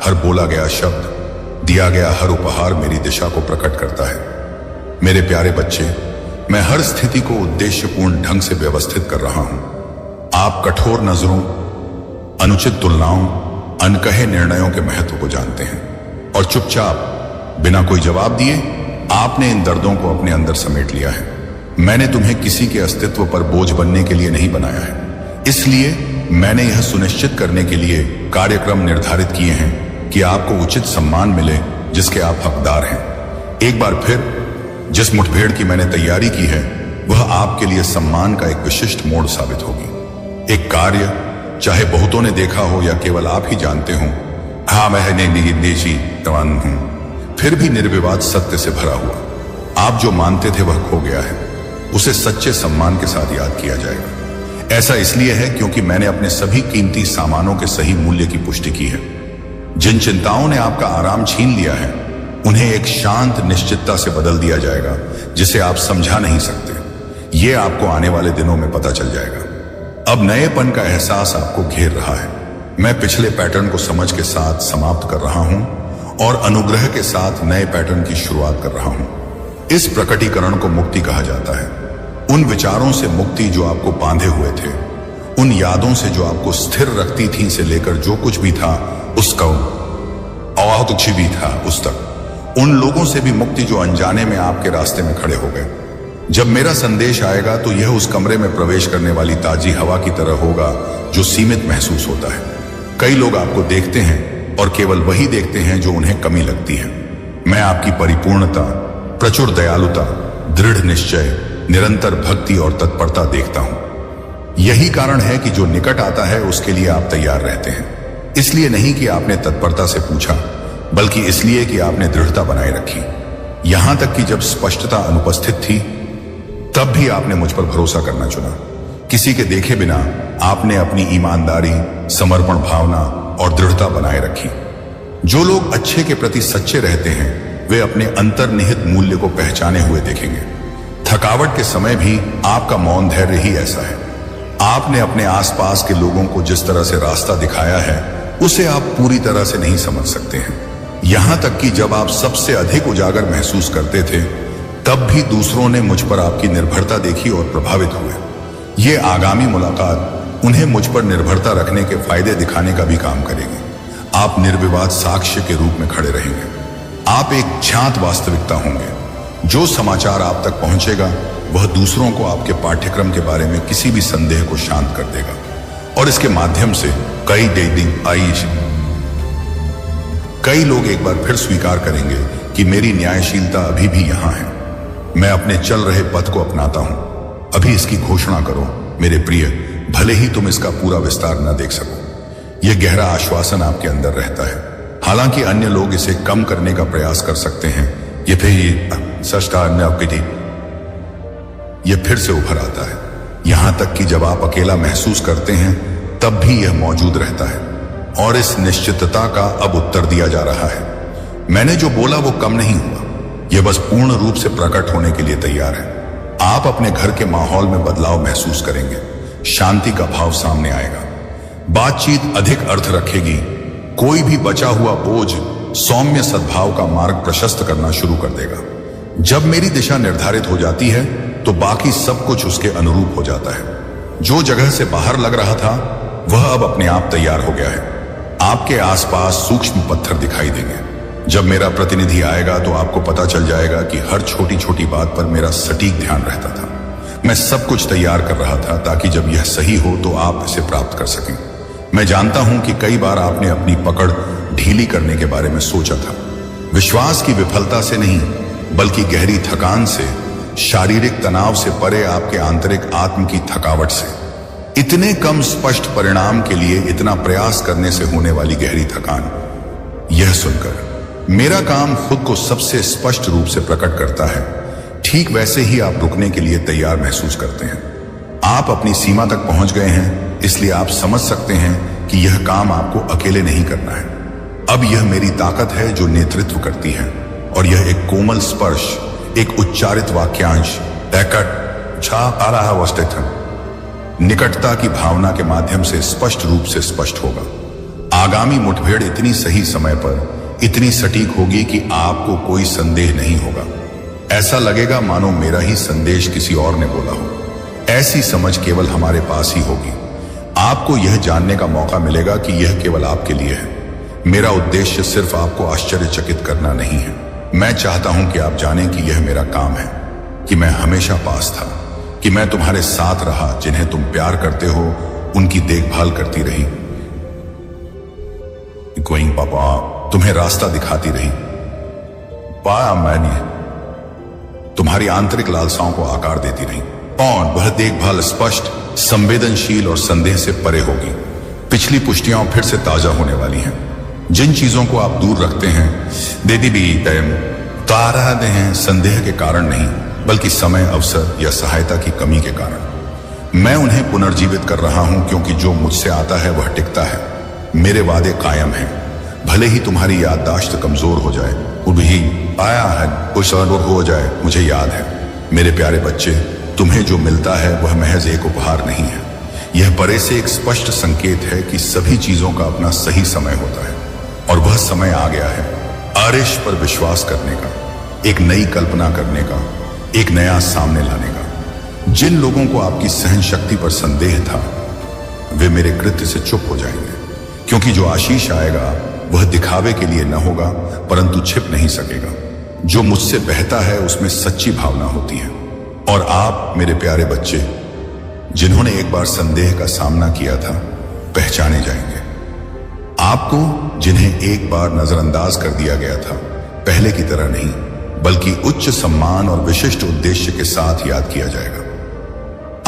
Speaker 1: हर बोला गया शब्द, दिया गया हर उपहार मेरी दिशा को प्रकट करता है। मेरे प्यारे बच्चे, मैं हर स्थिति को उद्देश्यपूर्ण ढंग से व्यवस्थित कर रहा हूं। आप कठोर नजरों, अनुचित तुलनाओं, अनकहे निर्णयों के महत्व को जानते हैं और चुपचाप बिना कोई जवाब दिए आपने इन दर्दों को अपने अंदर समेट लिया है। मैंने तुम्हें किसी के अस्तित्व पर बोझ बनने के लिए नहीं बनाया है, इसलिए मैंने यह सुनिश्चित करने के लिए कार्यक्रम निर्धारित किए हैं कि आपको उचित सम्मान मिले जिसके आप हकदार हैं। एक बार फिर जिस मुठभेड़ की मैंने तैयारी की है वह आपके लिए सम्मान का एक विशिष्ट मोड़ साबित होगी। एक कार्य, चाहे बहुतों ने देखा हो या केवल आप ही जानते हो, हाँ मैं निजी जवान हूं, फिर भी निर्विवाद सत्य से भरा हुआ। आप जो मानते थे वह खो गया है, उसे सच्चे सम्मान के साथ याद किया जाएगा। ऐसा इसलिए है क्योंकि मैंने अपने सभी कीमती सामानों के सही मूल्य की पुष्टि की है। जिन चिंताओं ने आपका आराम छीन लिया है उन्हें एक शांत निश्चितता से बदल दिया जाएगा जिसे आप समझा नहीं सकते। यह आपको आने वाले दिनों में पता चल जाएगा। अब नएपन का एहसास आपको घेर रहा है। मैं पिछले पैटर्न को समझ के साथ समाप्त कर रहा हूं और अनुग्रह के साथ नए पैटर्न की शुरुआत कर रहा हूं। इस प्रकटीकरण को मुक्ति कहा जाता है। उन विचारों से मुक्ति जो आपको बांधे हुए थे, उन यादों से जो आपको स्थिर रखती थी से लेकर जो कुछ भी था उसका और कुछ भी था उस तक, उन लोगों से भी मुक्ति जो अनजाने में आपके रास्ते में खड़े हो गए। जब मेरा संदेश आएगा तो यह उस कमरे में प्रवेश करने वाली ताजी हवा की तरह होगा जो सीमित महसूस होता है। कई लोग आपको देखते हैं और केवल वही देखते हैं जो उन्हें कमी लगती है। मैं आपकी परिपूर्णता, प्रचुर दयालुता, दृढ़ निश्चय, निरंतर भक्ति और तत्परता देखता हूं। यही कारण है कि जो निकट आता है उसके लिए आप तैयार रहते हैं। इसलिए नहीं कि आपने तत्परता से पूछा, बल्कि इसलिए कि आपने दृढ़ता बनाए रखी। यहां तक कि जब स्पष्टता अनुपस्थित थी तब भी आपने मुझ पर भरोसा करना चुना। किसी के देखे बिना आपने अपनी ईमानदारी, समर्पण भावना और दृढ़ता बनाए रखी। जो लोग अच्छे के प्रति सच्चे रहते हैं वे अपने अंतर्निहित मूल्य को पहचाने हुए देखेंगे। थकावट के समय भी आपका मौन धैर्य ही ऐसा है। आपने अपने आसपास के लोगों को जिस तरह से रास्ता दिखाया है उसे आप पूरी तरह से नहीं समझ सकते हैं। यहां तक कि जब आप सबसे अधिक उजागर महसूस करते थे तब भी दूसरों ने मुझ पर आपकी निर्भरता देखी और प्रभावित हुए। ये आगामी मुलाकात उन्हें मुझ पर निर्भरता रखने के फायदे दिखाने का भी काम करेगी। आप निर्विवाद साक्ष्य के रूप में खड़े रहेंगे। आप एक ज्ञात वास्तविकता होंगे। जो समाचार आप तक पहुंचेगा वह दूसरों को आपके पाठ्यक्रम के बारे में किसी भी संदेह को शांत कर देगा और इसके माध्यम से कई लोग एक बार फिर स्वीकार करेंगे कि मेरी न्यायशीलता अभी भी यहां है। मैं अपने चल रहे पथ को अपनाता हूं। अभी इसकी घोषणा करो मेरे प्रिय, भले ही तुम इसका पूरा विस्तार न देख सको। यह गहरा आश्वासन आपके अंदर रहता है। हालांकि अन्य लोग इसे कम करने का प्रयास कर सकते हैं, यह फिर से उभर आता है। यहां तक कि जब आप अकेला महसूस करते हैं तब भी यह मौजूद रहता है और इस निश्चितता का अब उत्तर दिया जा रहा है। मैंने जो बोला वो कम नहीं हुआ, यह बस पूर्ण रूप से प्रकट होने के लिए तैयार है। आप अपने घर के माहौल में बदलाव महसूस करेंगे। शांति का भाव सामने आएगा। बातचीत अधिक अर्थ रखेगी। कोई भी बचा हुआ बोझ सौम्य सद्भाव का मार्ग प्रशस्त करना शुरू कर देगा। जब मेरी दिशा निर्धारित हो जाती है तो बाकी सब कुछ उसके अनुरूप हो जाता है। जो जगह से बाहर लग रहा था वह अब अपने आप तैयार हो गया है। आपके आसपास सूक्ष्म पत्थर दिखाई देंगे। जब मेरा प्रतिनिधि आएगा तो आपको पता चल जाएगा कि हर छोटी छोटी बात पर मेरा सटीक ध्यान रहता था। मैं सब कुछ तैयार कर रहा था ताकि जब यह सही हो तो आप इसे प्राप्त कर सकें। मैं जानता हूं कि कई बार आपने अपनी पकड़ ढीली करने के बारे में सोचा था, विश्वास की विफलता से नहीं बल्कि गहरी थकान से, शारीरिक तनाव से परे आपके आंतरिक आत्म की थकावट से। इतने कम स्पष्ट परिणाम के लिए इतना प्रयास करने से होने वाली गहरी थकान। यह सुनकर मेरा काम खुद को सबसे स्पष्ट रूप से प्रकट करता है। ठीक वैसे ही आप रुकने के लिए तैयार महसूस करते हैं। आप अपनी सीमा तक पहुंच गए हैं, इसलिए आप समझ सकते हैं कि यह काम आपको अकेले नहीं करना है। अब यह मेरी ताकत है जो नेतृत्व करती है, और यह एक कोमल स्पर्श, एक उच्चारित वाक्यांश, निकटता की भावना के माध्यम से स्पष्ट रूप से स्पष्ट होगा। आगामी मुठभेड़ इतनी सही समय पर, इतनी सटीक होगी कि आपको कोई संदेह नहीं होगा। ऐसा लगेगा मानो मेरा ही संदेश किसी और ने बोला हो। ऐसी समझ केवल हमारे पास ही होगी। आपको यह जानने का मौका मिलेगा कि यह केवल आपके लिए है। मेरा उद्देश्य सिर्फ आपको आश्चर्यचकित करना नहीं है। मैं चाहता हूं कि आप जानें कि यह मेरा काम है, कि मैं हमेशा पास था, कि मैं तुम्हारे साथ रहा, जिन्हें तुम प्यार करते हो उनकी देखभाल करती रही, गोइंग पापा तुम्हें रास्ता दिखाती रही, पाया मैंने तुम्हारी आंतरिक लालसाओं को आकार देती रही। और वह देखभाल स्पष्ट, संवेदनशील और संदेह से परे होगी। पिछली पुष्टियां फिर से ताजा होने वाली हैं। जिन चीजों को आप दूर रखते हैं, देती भी तयम तारा दे हैं, संदेह के कारण नहीं बल्कि समय, अवसर या सहायता की कमी के कारण। मैं उन्हें पुनर्जीवित कर रहा हूं क्योंकि जो मुझसे आता है वह टिकता है। मेरे वादे कायम हैं, भले ही तुम्हारी याददाश्त कमजोर हो जाए। भी आया है कुछ और हो जाए, मुझे याद है। मेरे प्यारे बच्चे, तुम्हें जो मिलता है वह महज एक उपहार नहीं है। यह परे से एक स्पष्ट संकेत है कि सभी चीजों का अपना सही समय होता है, और वह समय आ गया है आरिश पर विश्वास करने का, एक नई कल्पना करने का, एक नया सामने लाने का। जिन लोगों को आपकी सहन शक्ति पर संदेह था, वे मेरे कृत्य से चुप हो जाएंगे, क्योंकि जो आशीष आएगा वह दिखावे के लिए न होगा परंतु छिप नहीं सकेगा। जो मुझसे बहता है उसमें सच्ची भावना होती है। और आप मेरे प्यारे बच्चे, जिन्होंने एक बार संदेह का सामना किया था, पहचाने जाएंगे। आपको जिन्हें एक बार नजरअंदाज कर दिया गया था, पहले की तरह नहीं बल्कि उच्च सम्मान और विशिष्ट उद्देश्य के साथ याद किया जाएगा।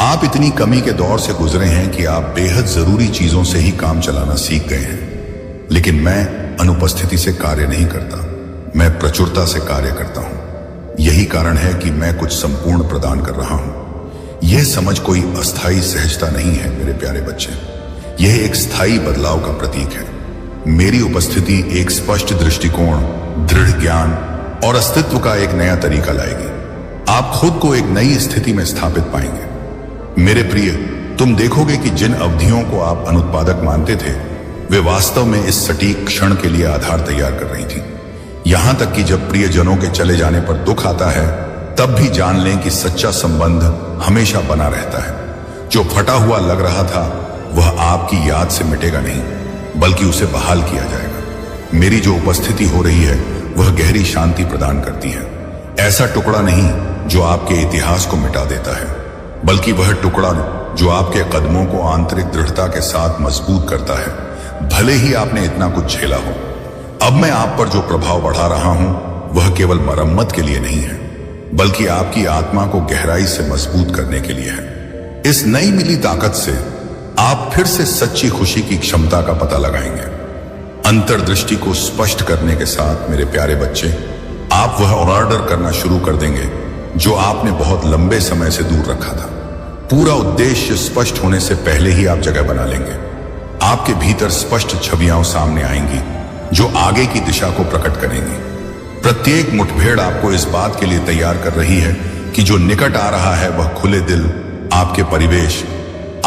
Speaker 1: आप इतनी कमी के दौर से गुजरे हैं कि आप बेहद जरूरी चीजों से ही काम चलाना सीख गए हैं। लेकिन मैं अनुपस्थिति से कार्य नहीं करता, मैं प्रचुरता से कार्य करता हूं। यही कारण है कि मैं कुछ संपूर्ण प्रदान कर रहा हूं। यह समझ कोई अस्थायी सहजता नहीं है मेरे प्यारे बच्चे, यह एक स्थायी बदलाव का प्रतीक है। मेरी उपस्थिति एक स्पष्ट दृष्टिकोण, दृढ़ ज्ञान और अस्तित्व का एक नया तरीका लाएगी। आप खुद को एक नई स्थिति में स्थापित पाएंगे। मेरे प्रिय, तुम देखोगे कि जिन अवधियों को आप अनुत्पादक मानते थे, वे वास्तव में इस सटीक क्षण के लिए आधार तैयार कर रही थी। यहां तक कि जब प्रियजनों के चले जाने पर दुख आता है, तब भी जान लें कि सच्चा संबंध हमेशा बना रहता है। जो फटा हुआ लग रहा था वह आपकी याद से मिटेगा नहीं, बल्कि उसे बहाल किया जाएगा। मेरी जो उपस्थिति हो रही है वह गहरी शांति प्रदान करती है। ऐसा टुकड़ा नहीं जो आपके इतिहास को मिटा देता है, बल्कि वह टुकड़ा जो आपके कदमों को आंतरिक दृढ़ता के साथ मजबूत करता है, भले ही आपने इतना कुछ झेला हो। अब मैं आप पर जो प्रभाव बढ़ा रहा हूं वह केवल मरम्मत के लिए नहीं है, बल्कि आपकी आत्मा को गहराई से मजबूत करने के लिए है। इस नई मिली ताकत से आप फिर से सच्ची खुशी की क्षमता का पता लगाएंगे। अंतर्दृष्टि को स्पष्ट करने के साथ मेरे प्यारे बच्चे, आप वह ऑर्डर करना शुरू कर देंगे जो आपने बहुत लंबे समय से दूर रखा था। पूरा उद्देश्य स्पष्ट होने से पहले ही आप जगह बना लेंगे। आपके भीतर स्पष्ट छवियां सामने आएंगी जो आगे की दिशा को प्रकट करेंगी। प्रत्येक मुठभेड़ आपको इस बात के लिए तैयार कर रही है कि जो निकट आ रहा है वह खुले दिल, आपके परिवेश,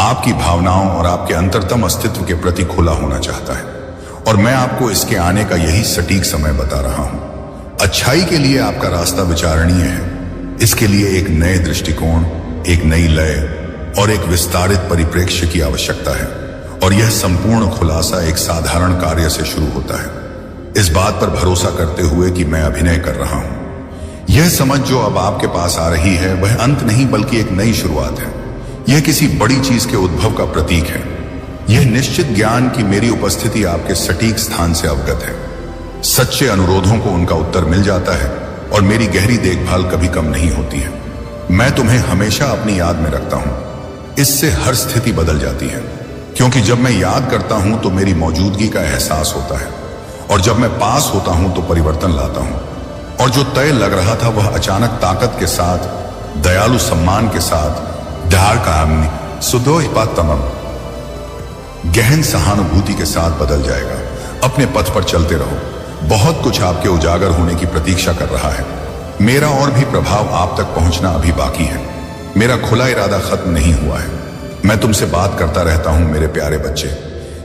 Speaker 1: आपकी भावनाओं और आपके अंतरतम अस्तित्व के प्रति खुला होना चाहता है। और मैं आपको इसके आने का यही सटीक समय बता रहा हूं। अच्छाई के लिए आपका रास्ता विचारणीय है। इसके लिए एक नए दृष्टिकोण, एक नई लय और एक विस्तारित परिप्रेक्ष्य की आवश्यकता है। और यह संपूर्ण खुलासा एक साधारण कार्य से शुरू होता है, इस बात पर भरोसा करते हुए कि मैं अभिनय कर रहा हूं। यह समझ जो अब आपके पास आ रही है वह अंत नहीं बल्कि एक नई शुरुआत है। यह किसी बड़ी चीज के उद्भव का प्रतीक है। यह निश्चित ज्ञान कि मेरी उपस्थिति आपके सटीक स्थान से अवगत है। सच्चे अनुरोधों को उनका उत्तर मिल जाता है और मेरी गहरी देखभाल कभी कम नहीं होती है। मैं तुम्हें हमेशा अपनी याद में रखता हूं। इससे हर स्थिति बदल जाती है, क्योंकि जब मैं याद करता हूं तो मेरी मौजूदगी का एहसास होता है, और जब मैं पास होता हूं तो परिवर्तन लाता हूं। और जो तय लग रहा था वह अचानक ताकत के साथ, दयालु सम्मान के साथ, धार कामनी सुदोष तमम गहन सहानुभूति के साथ बदल जाएगा। अपने पथ पर चलते रहो। बहुत कुछ आपके उजागर होने की प्रतीक्षा कर रहा है। मेरा और भी प्रभाव आप तक पहुंचना अभी बाकी है। मेरा खुला इरादा खत्म नहीं हुआ है। मैं तुमसे बात करता रहता हूं मेरे प्यारे बच्चे।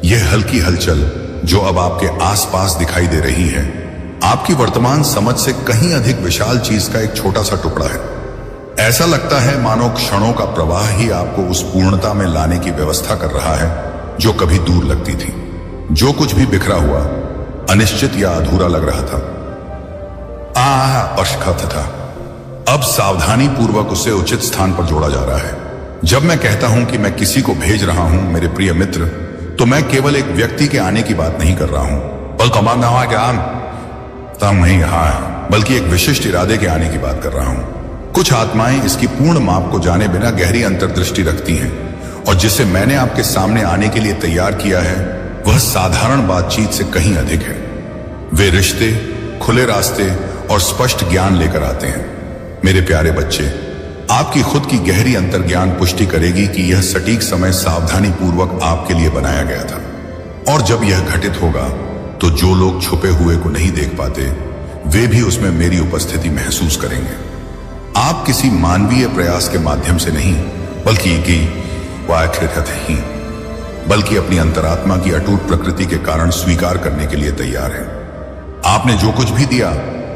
Speaker 1: यह हल्की हलचल जो अब आपके आसपास दिखाई दे रही है, आपकी वर्तमान समझ से कहीं अधिक विशाल चीज का एक छोटा सा टुकड़ा है। ऐसा लगता है मानो क्षणों का प्रवाह ही आपको उस पूर्णता में लाने की व्यवस्था कर रहा है जो कभी दूर लगती थी। जो कुछ भी बिखरा हुआ, अनिश्चित या अधूरा लग रहा था, अस्पष्ट था, अब सावधानी पूर्वक उसे उचित स्थान पर जोड़ा जा रहा है। जब मैं कहता हूं कि मैं किसी को भेज रहा हूं मेरे प्रिय मित्र, तो मैं केवल एक व्यक्ति के आने की बात नहीं कर रहा हूं, बल्कि एक विशिष्ट इरादे के आने की बात कर रहा हूं। कुछ आत्माएं इसकी पूर्ण माप को जाने बिना गहरी अंतर्दृष्टि रखती हैं, और जिसे मैंने आपके सामने आने के लिए तैयार किया है वह साधारण बातचीत से कहीं अधिक है। वे रिश्ते, खुले रास्ते और स्पष्ट ज्ञान लेकर आते हैं। मेरे प्यारे बच्चे, आपकी खुद की गहरी अंतर्ज्ञान पुष्टि करेगी कि यह सटीक समय सावधानी पूर्वक आपके लिए बनाया गया था। और जब यह घटित होगा तो जो लोग छुपे हुए को नहीं देख पाते वे भी उसमें मेरी उपस्थिति महसूस करेंगे। आप किसी मानवीय प्रयास के माध्यम से नहीं बल्कि अपनी अंतरात्मा की अटूट प्रकृति के कारण स्वीकार करने के लिए तैयार हैं। आपने जो कुछ भी दिया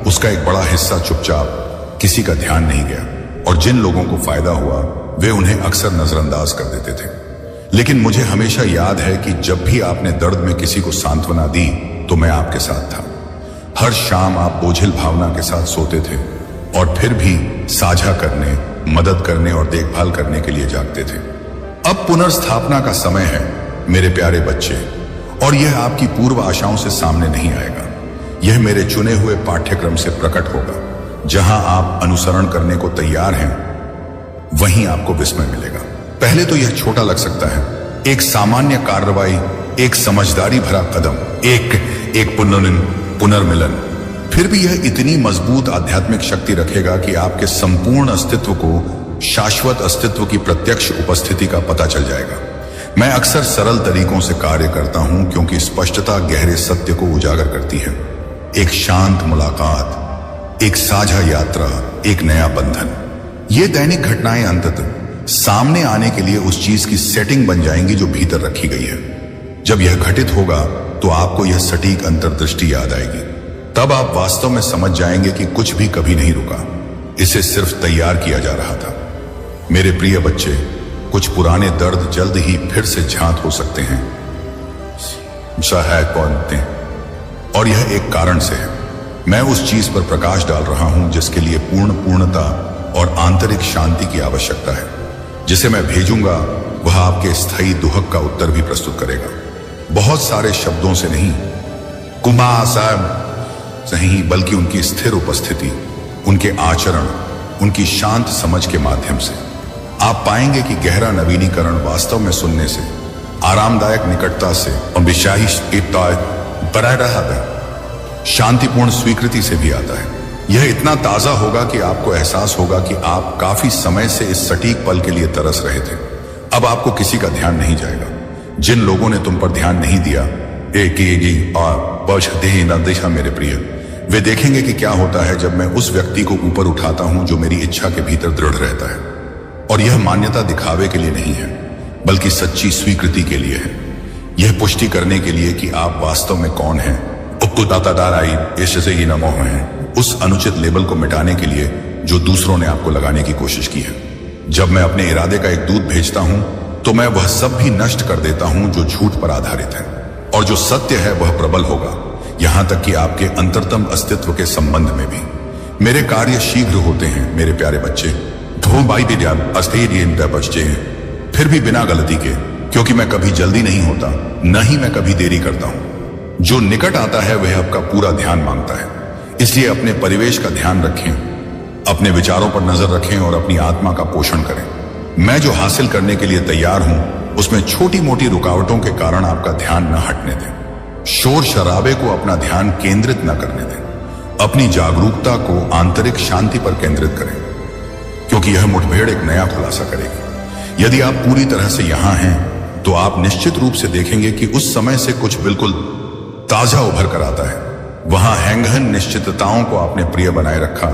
Speaker 1: उसका एक बड़ा हिस्सा चुपचाप किसी का ध्यान नहीं गया, और जिन लोगों को फायदा हुआ वे उन्हें अक्सर नजरअंदाज कर देते थे। लेकिन मुझे हमेशा याद है कि जब भी आपने दर्द में किसी को सांत्वना दी तो मैं आपके साथ था। हर शाम आप बोझिल भावना के साथ सोते थे और फिर भी साझा करने, मदद करने और देखभाल करने के लिए जागते थे। अब पुनर्स्थापना का समय है मेरे प्यारे बच्चे, और यह आपकी पूर्व आशाओं से सामने नहीं आएगा। यह मेरे चुने हुए पाठ्यक्रम से प्रकट होगा। जहां आप अनुसरण करने को तैयार हैं वहीं आपको विस्मय मिलेगा। पहले तो यह छोटा लग सकता है, एक सामान्य कार्रवाई, एक समझदारी भरा कदम, एक पुनर्मिलन। फिर भी यह इतनी मजबूत आध्यात्मिक शक्ति रखेगा कि आपके संपूर्ण अस्तित्व को शाश्वत अस्तित्व की प्रत्यक्ष उपस्थिति का पता चल जाएगा। मैं अक्सर सरल तरीकों से कार्य करता हूं क्योंकि स्पष्टता गहरे सत्य को उजागर करती है। एक शांत मुलाकात, एक साझा यात्रा, एक नया बंधन। ये दैनिक घटनाएं अंततः सामने आने के लिए उस चीज की सेटिंग बन जाएंगी जो भीतर रखी गई है। जब यह घटित होगा तो आपको यह सटीक अंतर्दृष्टि याद आएगी। तब आप वास्तव में समझ जाएंगे कि कुछ भी कभी नहीं रुका, इसे सिर्फ तैयार किया जा रहा था। मेरे प्रिय बच्चे, कुछ पुराने दर्द जल्द ही फिर से झांत हो सकते हैं, और यह एक कारण से है। मैं उस चीज पर प्रकाश डाल रहा हूं जिसके लिए पूर्णता और आंतरिक शांति की आवश्यकता है। जिसे मैं भेजूंगा वह आपके स्थायी दुहक का उत्तर भी प्रस्तुत करेगा। बहुत सारे शब्दों से नहीं, बल्कि उनकी स्थिर उपस्थिति, उनके आचरण, उनकी शांत समझ के माध्यम से। आप पाएंगे कि गहरा नवीनीकरण वास्तव में सुनने से, आरामदायक निकटता से और शांतिपूर्ण स्वीकृति से भी आता है। यह इतना ताजा होगा कि आपको एहसास होगा कि आप काफी समय से इस सटीक पल के लिए तरस रहे थे। अब आपको किसी का ध्यान नहीं जाएगा। जिन लोगों ने तुम पर ध्यान नहीं दिया, दिशा मेरे प्रिय, वे देखेंगे कि क्या होता है जब मैं उस व्यक्ति को ऊपर उठाता हूं जो मेरी इच्छा के भीतर दृढ़ रहता है। और यह मान्यता दिखावे के लिए नहीं है, बल्कि सच्ची स्वीकृति के लिए है। यह पुष्टि करने के लिए कि आप वास्तव में कौन हैं, उस अनुचित लेबल को मिटाने के लिए जो दूसरों ने आपको लगाने की कोशिश की है। जब मैं अपने इरादे का एक दूत भेजता हूं तो मैं वह सब भी नष्ट कर देता हूं जो झूठ पर आधारित है, और जो सत्य है वह प्रबल होगा, यहां तक कि आपके अंतरतम अस्तित्व के संबंध में भी। मेरे कार्य शीघ्र होते हैं मेरे प्यारे बच्चे। बच्चे फिर भी बिना गलती के, क्योंकि मैं कभी जल्दी नहीं होता, न ही मैं कभी देरी करता हूं। जो निकट आता है वह आपका पूरा ध्यान मांगता है, इसलिए अपने परिवेश का ध्यान रखें, अपने विचारों पर नजर रखें और अपनी आत्मा का पोषण करें। मैं जो हासिल करने के लिए तैयार हूं उसमें छोटी मोटी रुकावटों के कारण आपका ध्यान न हटने दें। शोर शराबे को अपना ध्यान केंद्रित न करने दें। अपनी जागरूकता को आंतरिक शांति पर केंद्रित करें, क्योंकि यह मुठभेड़ एक नया खुलासा करेगी। यदि आप पूरी तरह से यहां हैं तो आप निश्चित रूप से देखेंगे कि उस समय से कुछ बिल्कुल ताजा उभर कर आता है। वहां हैंगहन निश्चितताओं को आपने प्रिय बनाए रखा,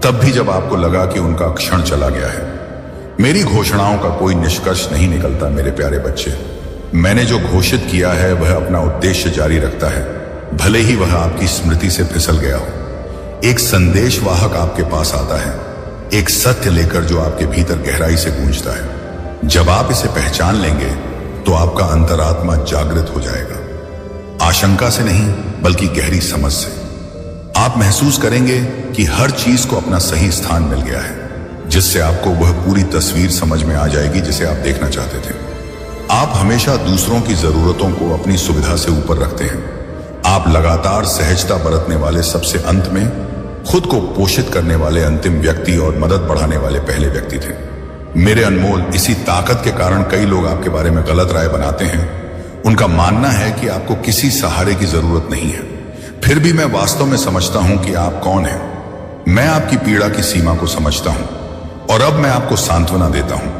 Speaker 1: तब भी जब आपको लगा कि उनका क्षण चला गया है। मेरी घोषणाओं का कोई निष्कर्ष नहीं निकलता मेरे प्यारे बच्चे। मैंने जो घोषित किया है वह अपना उद्देश्य जारी रखता है, भले ही वह आपकी स्मृति से फिसल गया हो। एक संदेशवाहक आपके पास आता है, एक सत्य लेकर जो आपके भीतर गहराई से गूंजता है। जब आप इसे पहचान लेंगे तो आपका अंतरात्मा जागृत हो जाएगा, आशंका से नहीं बल्कि गहरी समझ से। आप महसूस करेंगे कि हर चीज को अपना सही स्थान मिल गया है, जिससे आपको वह पूरी तस्वीर समझ में आ जाएगी जिसे आप देखना चाहते थे। आप हमेशा दूसरों की जरूरतों को अपनी सुविधा से ऊपर रखते हैं। आप लगातार सहजता बरतने वाले सबसे अंत में, खुद को पोषित करने वाले अंतिम व्यक्ति और मदद बढ़ाने वाले पहले व्यक्ति थे। मेरे अनमोल, इसी ताकत के कारण कई लोग आपके बारे में गलत राय बनाते हैं। उनका मानना है कि आपको किसी सहारे की जरूरत नहीं है। फिर भी मैं वास्तव में समझता हूं कि आप कौन हैं। मैं आपकी पीड़ा की सीमा को समझता हूं और अब मैं आपको सांत्वना देता हूं।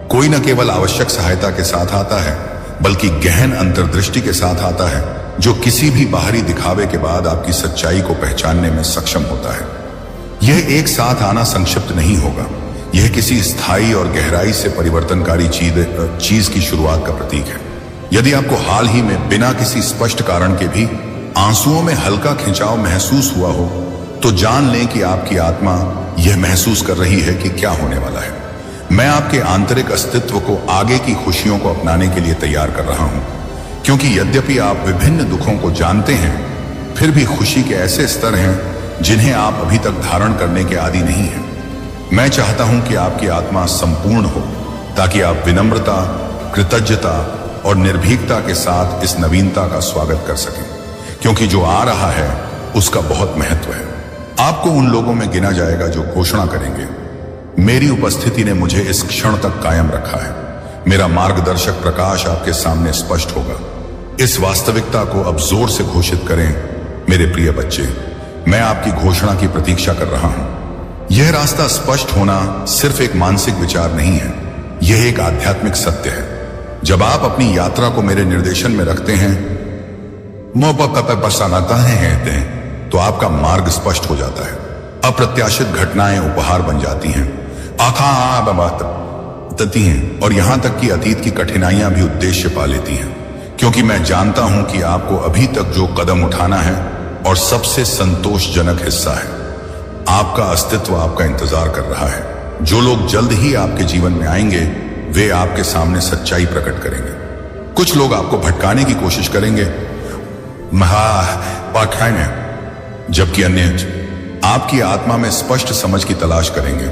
Speaker 1: कोई न केवल आवश्यक सहायता के साथ आता है, बल्कि गहन अंतर्दृष्टि के साथ आता है, जो किसी भी बाहरी दिखावे के बाद आपकी सच्चाई को पहचानने में सक्षम होता है। यह एक साथ आना संक्षिप्त नहीं होगा, यह किसी स्थायी और गहराई से परिवर्तनकारी चीज की शुरुआत का प्रतीक है। यदि आपको हाल ही में बिना किसी स्पष्ट कारण के भी आंसुओं में हल्का खिंचाव महसूस हुआ हो, तो जान लें कि आपकी आत्मा यह महसूस कर रही है कि क्या होने वाला है। मैं आपके आंतरिक अस्तित्व को आगे की खुशियों को अपनाने के लिए तैयार कर रहा हूं, क्योंकि यद्यपि आप विभिन्न दुखों को जानते हैं, फिर भी खुशी के ऐसे स्तर हैं जिन्हें आप अभी तक धारण करने के आदी नहीं हैं। मैं चाहता हूं कि आपकी आत्मा संपूर्ण हो, ताकि आप विनम्रता, कृतज्ञता और निर्भीकता के साथ इस नवीनता का स्वागत कर सकें, क्योंकि जो आ रहा है उसका बहुत महत्व है। आपको उन लोगों में गिना जाएगा जो घोषणा करेंगे, मेरी उपस्थिति ने मुझे इस क्षण तक कायम रखा है। मेरा मार्गदर्शक प्रकाश आपके सामने स्पष्ट होगा। इस वास्तविकता को अब जोर से घोषित करें मेरे प्रिय बच्चे। मैं आपकी घोषणा की प्रतीक्षा कर रहा हूं। यह रास्ता स्पष्ट होना सिर्फ एक मानसिक विचार नहीं है, यह एक आध्यात्मिक सत्य है। जब आप अपनी यात्रा को मेरे निर्देशन में रखते हैं, तो आपका मार्ग स्पष्ट हो जाता है। अप्रत्याशित घटनाएं उपहार बन जाती हैं, और यहां तक कि अतीत की कठिनाइयां भी उद्देश्य पा लेती हैं, क्योंकि मैं जानता हूं कि आपको अभी तक जो कदम उठाना है और सबसे संतोषजनक हिस्सा है, आपका अस्तित्व आपका इंतजार कर रहा है। जो लोग जल्द ही आपके जीवन में आएंगे वे आपके सामने सच्चाई प्रकट करेंगे। कुछ लोग आपको भटकाने की कोशिश करेंगे, जबकि अन्य आपकी आत्मा में स्पष्ट समझ की तलाश करेंगे,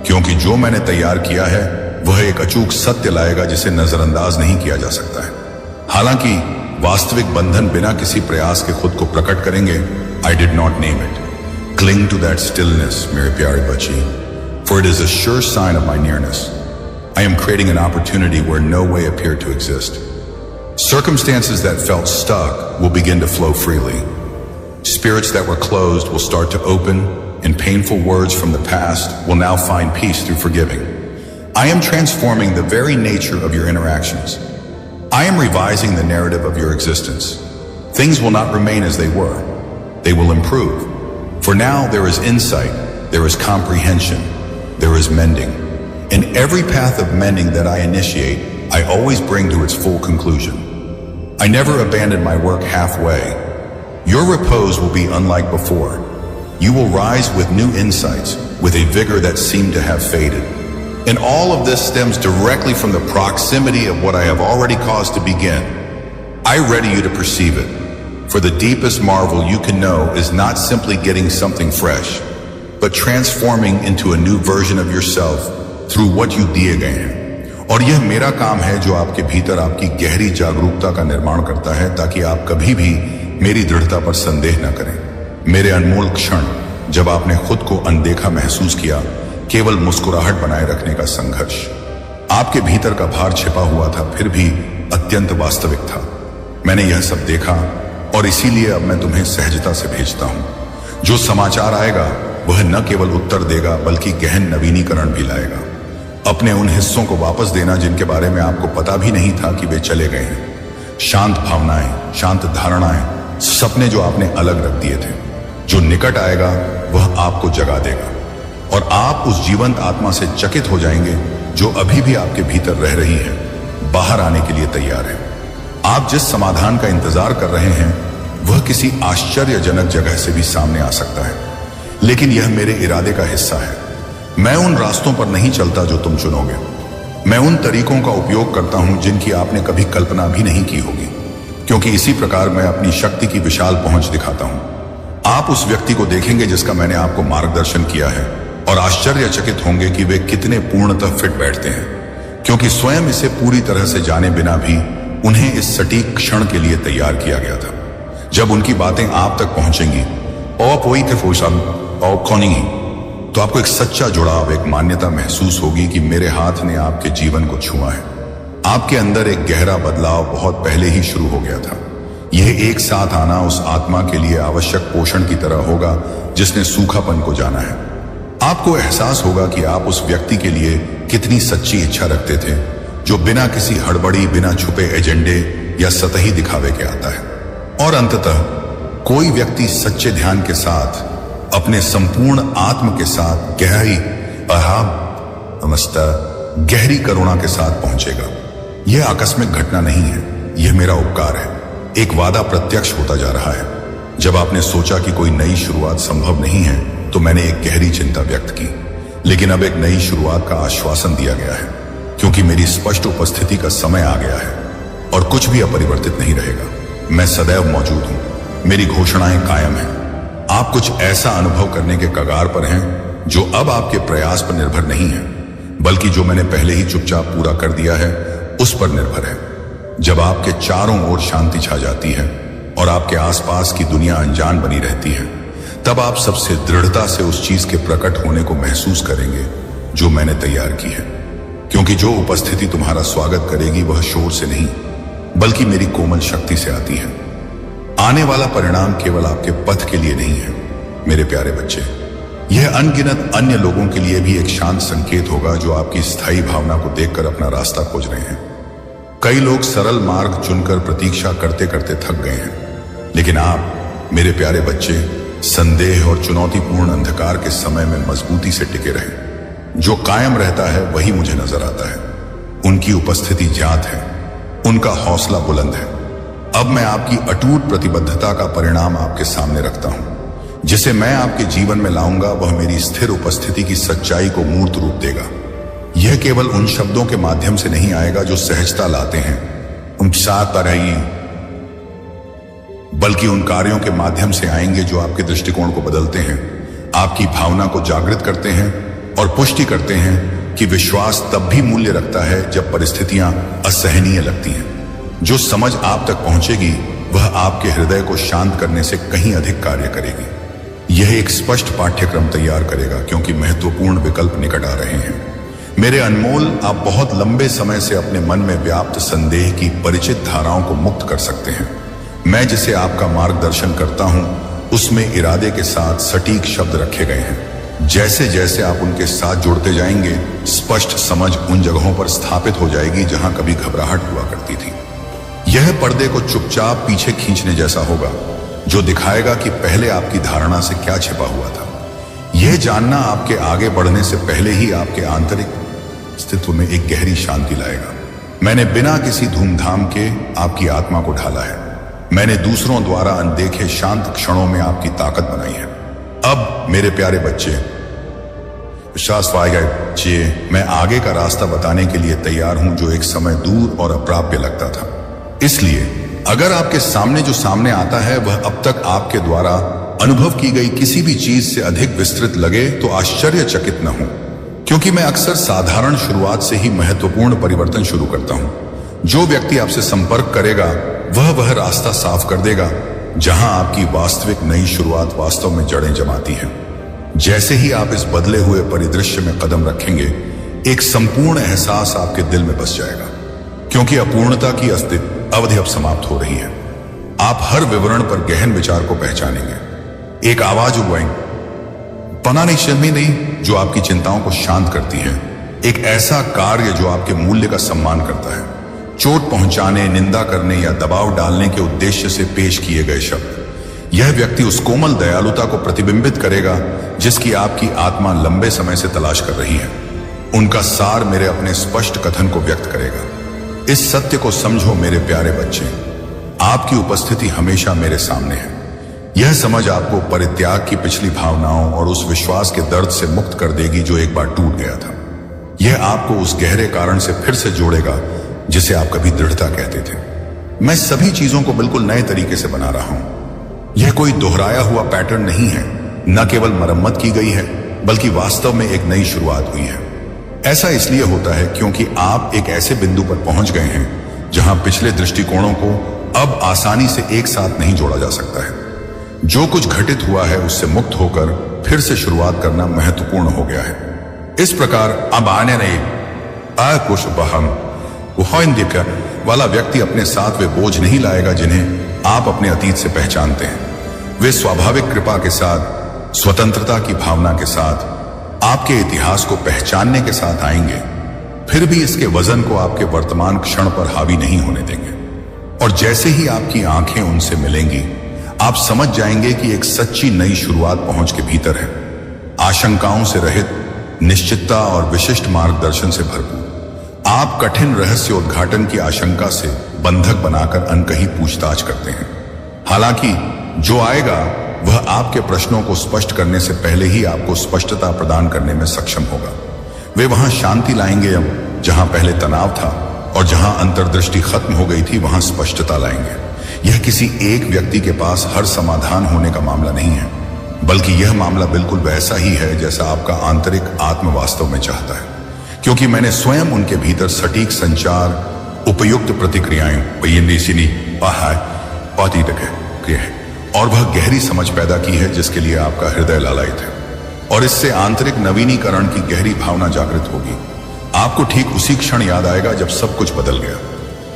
Speaker 1: क्योंकि जो मैंने तैयार किया है वह एक अचूक सत्य लाएगा जिसे नजरअंदाज नहीं किया जा सकता है। हालांकि वास्तविक बंधन बिना किसी प्रयास के खुद को प्रकट करेंगे। I did not name it. Cling to that stillness, मेरे प्यारे बच्चे, for it is a sure sign of my nearness. I am creating an opportunity where no way appeared to exist. Circumstances that felt stuck will begin to flow freely. Spirits that were closed will start to open, and painful words from the past will now find peace through forgiving. I am transforming the very nature of your interactions. I am revising the narrative of your existence. Things will not remain as they were. They will improve. For now, there is insight, there is comprehension, there is mending. In every path of mending that I initiate, I always bring to its full conclusion. I never abandon my work halfway. Your repose will be unlike before. You will rise with new insights, with a vigor that seemed to have faded. And all of this stems directly from the proximity of what I have already caused to begin. I ready you to perceive it. For the deepest marvel you can know is not simply getting something fresh, but transforming into a new version of yourself through what you दिए गए हैं। और यह मेरा काम है जो आपके भीतर आपकी गहरी जागरूकता का निर्माण करता है, ताकि आप कभी भी मेरी दृढ़ता पर संदेह न करें। मेरे अनमोल क्षण जब आपने खुद को अनदेखा महसूस किया, केवल मुस्कुराहट बनाए रखने का संघर्ष। आपके भीतर का भार छिपा हुआ था, फिर भी अत्यंत वास्तविक था। मैंने यह सब देखा और इसीलिए अब मैं तुम्हें सहजता से भेजता हूं। जो समाचार आएगा वह न केवल उत्तर देगा बल्कि गहन नवीनीकरण भी लाएगा। अपने उन हिस्सों को वापस देना जिनके बारे में आपको पता भी नहीं था कि वे चले गए हैं। शांत भावनाएं, शांत धारणाएं, सपने जो आपने अलग रख दिए थे। जो निकट आएगा वह आपको जगा देगा और आप उस जीवंत आत्मा से चकित हो जाएंगे जो अभी भी आपके भीतर रह रही है, बाहर आने के लिए तैयार है। आप जिस समाधान का इंतजार कर रहे हैं वह किसी आश्चर्यजनक जगह से भी सामने आ सकता है, लेकिन यह मेरे इरादे का हिस्सा है। मैं उन रास्तों पर नहीं चलता जो तुम चुनोगे। मैं उन तरीकों का उपयोग करता हूं जिनकी आपने कभी कल्पना भी नहीं की होगी, क्योंकि इसी प्रकार मैं अपनी शक्ति की विशाल पहुंच दिखाता हूं। आप उस व्यक्ति को देखेंगे जिसका मैंने आपको मार्गदर्शन किया है और आश्चर्यचकित होंगे कि वे कितने पूर्णतः फिट बैठते हैं, क्योंकि स्वयं इसे पूरी तरह से जाने बिना भी उन्हें इस सटीक क्षण के लिए तैयार किया गया था। जब उनकी बातें आप तक पहुंचेंगी तो आपको एक सच्चा जुड़ाव, एक मान्यता महसूस होगी कि मेरे हाथ ने आपके जीवन को छुआ है। आपके अंदर एक गहरा बदलाव बहुत पहले ही शुरू हो गया था। यह एक साथ आना उस आत्मा के लिए आवश्यक पोषण की तरह होगा जिसने सूखापन को जाना है। आपको एहसास होगा कि आप उस व्यक्ति के लिए कितनी सच्ची इच्छा रखते थे जो बिना किसी हड़बड़ी, बिना छुपे एजेंडे या सतही दिखावे के आता है। और अंततः कोई व्यक्ति सच्चे ध्यान के साथ, अपने संपूर्ण आत्म के साथ गहरी करुणा के साथ पहुंचेगा। यह आकस्मिक घटना नहीं है, यह मेरा उपकार है। एक वादा प्रत्यक्ष होता जा रहा है। जब आपने सोचा कि कोई नई शुरुआत संभव नहीं है तो मैंने एक गहरी चिंता व्यक्त की, लेकिन अब एक नई शुरुआत का आश्वासन दिया गया है, क्योंकि मेरी स्पष्ट उपस्थिति का समय आ गया है और कुछ भी अपरिवर्तित नहीं रहेगा। मैं सदैव मौजूद हूं, मेरी घोषणाएं कायम हैं। आप कुछ ऐसा अनुभव करने के कगार पर हैं जो अब आपके प्रयास पर निर्भर नहीं है, बल्कि जो मैंने पहले ही चुपचाप पूरा कर दिया है उस पर निर्भर है। जब आपके चारों ओर शांति छा जाती है और आपके आसपास की दुनिया अनजान बनी रहती है, तब आप सबसे दृढ़ता से उस चीज के प्रकट होने को महसूस करेंगे जो मैंने तैयार की है। क्योंकि जो उपस्थिति तुम्हारा स्वागत करेगी वह शोर से नहीं बल्कि मेरी कोमल शक्ति से आती है। आने वाला परिणाम केवल आपके पथ के लिए नहीं है मेरे प्यारे बच्चे, यह अनगिनत अन्य लोगों के लिए भी एक शांत संकेत होगा जो आपकी स्थायी भावना को देखकर अपना रास्ता खोज रहे हैं। कई लोग सरल मार्ग चुनकर प्रतीक्षा करते करते थक गए हैं, लेकिन आप मेरे प्यारे बच्चे संदेह और चुनौतीपूर्ण अंधकार के समय में मजबूती से टिके रहे। जो कायम रहता है वही मुझे नजर आता है। उनकी उपस्थिति ज्ञात है, उनका हौसला बुलंद है। अब मैं आपकी अटूट प्रतिबद्धता का परिणाम आपके सामने रखता हूं। जिसे मैं आपके जीवन में लाऊंगा वह मेरी स्थिर उपस्थिति की सच्चाई को मूर्त रूप देगा। यह केवल उन शब्दों के माध्यम से नहीं आएगा जो सहजता लाते हैं, उनके साथ रहिए, बल्कि उन कार्यों के माध्यम से आएंगे जो आपके दृष्टिकोण को बदलते हैं, आपकी भावना को जागृत करते हैं और पुष्टि करते हैं कि विश्वास तब भी मूल्य रखता है जब परिस्थितियां असहनीय लगती हैं। जो समझ आप तक पहुंचेगी वह आपके हृदय को शांत करने से कहीं अधिक कार्य करेगी। यह एक स्पष्ट पाठ्यक्रम तैयार करेगा क्योंकि महत्वपूर्ण विकल्प निकट आ रहे हैं। मेरे अनमोल, आप बहुत लंबे समय से अपने मन में व्याप्त संदेह की परिचित धाराओं को मुक्त कर सकते हैं। मैं जिसे आपका मार्गदर्शन करता हूं उसमें इरादे के साथ सटीक शब्द रखे गए हैं। जैसे जैसे आप उनके साथ जुड़ते जाएंगे, स्पष्ट समझ उन जगहों पर स्थापित हो जाएगी जहां कभी घबराहट हुआ करती थी। यह पर्दे को चुपचाप पीछे खींचने जैसा होगा जो दिखाएगा कि पहले आपकी धारणा से क्या छिपा हुआ था। यह जानना आपके आगे बढ़ने से पहले ही आपके आंतरिक अस्तित्व में एक गहरी शांति लाएगा। मैंने बिना किसी धूमधाम के आपकी आत्मा को ढाला है। मैंने दूसरों द्वारा अनदेखे शांत क्षणों में आपकी ताकत बनाई है। अब मेरे प्यारे बच्चे, विश्वास पाएगा जी, मैं आगे का रास्ता बताने के लिए तैयार हूं जो एक समय दूर और अप्राप्य लगता था। इसलिए अगर आपके सामने जो सामने आता है वह अब तक आपके द्वारा अनुभव की गई किसी भी चीज से अधिक विस्तृत लगे तो आश्चर्यचकित न हो, क्योंकि मैं अक्सर साधारण शुरुआत से ही महत्वपूर्ण परिवर्तन शुरू करता हूं। जो व्यक्ति आपसे संपर्क करेगा वह रास्ता साफ कर देगा जहां आपकी वास्तविक नई शुरुआत वास्तव में जड़ें जमाती है। जैसे ही आप इस बदले हुए परिदृश्य में कदम रखेंगे, एक संपूर्ण एहसास आपके दिल में बस जाएगा, क्योंकि अपूर्णता की अवधि अब समाप्त हो रही है। आप हर विवरण पर गहन विचार को पहचानेंगे। एक आवाज उगवाएंगे, पना नहीं शर्मी नहीं, जो आपकी चिंताओं को शांत करती है। एक ऐसा कार्य जो आपके मूल्य का सम्मान करता है। चोट पहुंचाने, निंदा करने या दबाव डालने के उद्देश्य से पेश किए गए शब्द। यह व्यक्ति उस कोमल दयालुता को प्रतिबिंबित करेगा जिसकी आपकी आत्मा लंबे समय से तलाश कर रही है। उनका सार मेरे अपने स्पष्ट कथन को व्यक्त करेगा। इस सत्य को समझो मेरे प्यारे बच्चे, आपकी उपस्थिति हमेशा मेरे सामने है। यह समझ आपको परित्याग की पिछली भावनाओं और उस विश्वास के दर्द से मुक्त कर देगी जो एक बार टूट गया था। यह आपको उस गहरे कारण से फिर से जोड़ेगा जिसे आप कभी दृढ़ता कहते थे। मैं सभी चीजों को बिल्कुल नए तरीके से बना रहा हूं। यह कोई दोहराया हुआ पैटर्न नहीं है, न केवल मरम्मत की गई है बल्कि वास्तव में एक नई शुरुआत हुई है। ऐसा इसलिए होता है क्योंकि आप एक ऐसे बिंदु पर पहुंच गए हैं जहां पिछले दृष्टिकोणों को अब आसानी से एक साथ नहीं जोड़ा जा सकता है। जो कुछ घटित हुआ है उससे मुक्त होकर फिर से शुरुआत करना महत्वपूर्ण हो गया है। इस प्रकार अब आने नहीं कुछ बहम वाला व्यक्ति अपने साथ वे बोझ नहीं लाएगा जिन्हें आप अपने अतीत से पहचानते हैं। वे स्वाभाविक कृपा के साथ, स्वतंत्रता की भावना के साथ, आपके इतिहास को पहचानने के साथ आएंगे, फिर भी इसके वजन को आपके वर्तमान क्षण पर हावी नहीं होने देंगे। और जैसे ही आपकी आंखें उनसे मिलेंगी, आप समझ जाएंगे कि एक सच्ची नई शुरुआत पहुंच के भीतर है, आशंकाओं से रहित, निश्चितता और विशिष्ट मार्गदर्शन से भरपूर। आप कठिन रहस्य उद्घाटन की आशंका से बंधक बनाकर अनकही पूछताछ करते हैं। हालांकि जो आएगा वह आपके प्रश्नों को स्पष्ट करने से पहले ही आपको स्पष्टता प्रदान करने में सक्षम होगा। वे वहां शांति लाएंगे जहां पहले तनाव था, और जहां अंतर्दृष्टि खत्म हो गई थी वहां स्पष्टता लाएंगे। यह किसी एक व्यक्ति के पास हर समाधान होने का मामला नहीं है, बल्कि यह मामला बिल्कुल वैसा ही है जैसा आपका आंतरिक आत्म वास्तव में चाहता है। क्योंकि मैंने स्वयं उनके भीतर सटीक संचार, उपयुक्त प्रतिक्रियाएं और वह गहरी समझ पैदा की है जिसके लिए आपका हृदय लालायित है। और इससे आंतरिक नवीनीकरण की गहरी भावना जागृत होगी। आपको ठीक उसी क्षण याद आएगा जब सब कुछ बदल गया,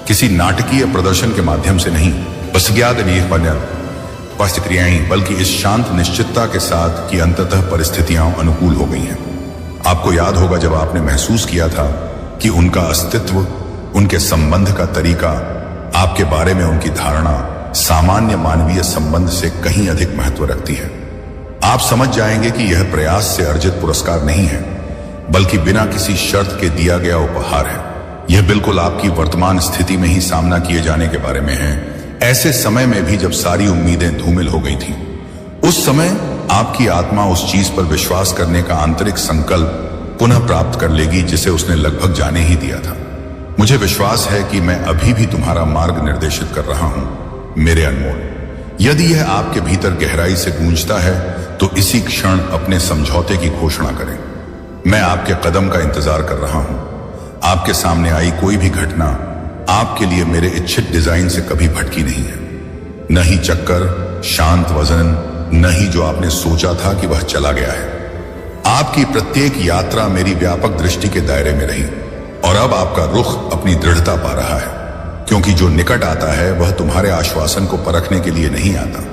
Speaker 1: किसी नाटकीय प्रदर्शन के माध्यम से नहीं, बस ज्ञात प्रतिक्रियाएं, बल्कि इस शांत निश्चितता के साथ कि अंततः परिस्थितियां अनुकूल हो गई हैं। आपको याद होगा जब आपने महसूस किया था कि उनका अस्तित्व, उनके संबंध का तरीका, आपके बारे में उनकी धारणा सामान्य मानवीय संबंध से कहीं अधिक महत्व रखती है। आप समझ जाएंगे कि यह प्रयास से अर्जित पुरस्कार नहीं है, बल्कि बिना किसी शर्त के दिया गया उपहार है। यह बिल्कुल आपकी वर्तमान स्थिति में ही सामना किए जाने के बारे में है, ऐसे समय में भी जब सारी उम्मीदें धूमिल हो गई थीं। उस समय आपकी आत्मा उस चीज पर विश्वास करने का आंतरिक संकल्प पुनः प्राप्त कर लेगी जिसे उसने लगभग जाने ही दिया था। मुझे विश्वास है कि मैं अभी भी तुम्हारा मार्ग निर्देशित कर रहा हूं, मेरे अनमोल। यदि यह आपके भीतर गहराई से गूंजता है तो इसी क्षण अपने समझौते की घोषणा करें। मैं आपके कदम का इंतजार कर रहा हूं। आपके सामने आई कोई भी घटना आपके लिए मेरे इच्छित डिजाइन से कभी भटकी नहीं है। न ही चक्कर, शांत वजन, न ही जो आपने सोचा था कि वह चला गया है। आपकी प्रत्येक यात्रा मेरी व्यापक दृष्टि के दायरे में रही, और अब आपका रुख अपनी दृढ़ता पा रहा है, क्योंकि जो निकट आता है वह तुम्हारे आश्वासन को परखने के लिए नहीं आता।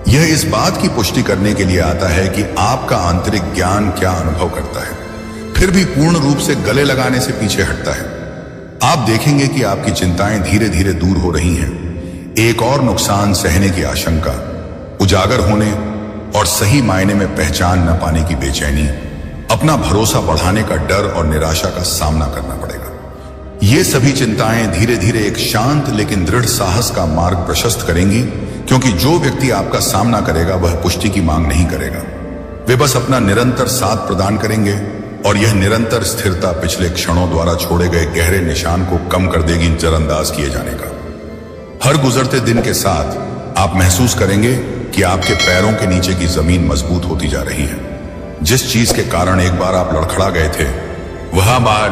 Speaker 1: यह इस बात की पुष्टि करने के लिए आता है कि आपका आंतरिक ज्ञान क्या अनुभव करता है, फिर भी पूर्ण रूप से गले लगाने से पीछे हटता है। आप देखेंगे कि आपकी चिंताएं धीरे धीरे दूर हो रही हैं। एक और नुकसान सहने की आशंका, उजागर होने और सही मायने में पहचान न पाने की बेचैनी, अपना भरोसा बढ़ाने का डर और निराशा का सामना करना पड़ेगा। ये सभी चिंताएं धीरे धीरे एक शांत लेकिन दृढ़ साहस का मार्ग प्रशस्त करेंगी, क्योंकि जो व्यक्ति आपका सामना करेगा वह पुष्टि की मांग नहीं करेगा। वे बस अपना निरंतर साथ प्रदान करेंगे और यह निरंतर स्थिरता पिछले क्षणों द्वारा छोड़े गए गहरे निशान को कम कर देगी नजरअंदाज किए जाने का। हर गुजरते दिन के साथ आप महसूस करेंगे कि आपके पैरों के नीचे की जमीन मजबूत होती जा रही है। जिस चीज के कारण एक बार आप लड़खड़ा गए थे वह बाहर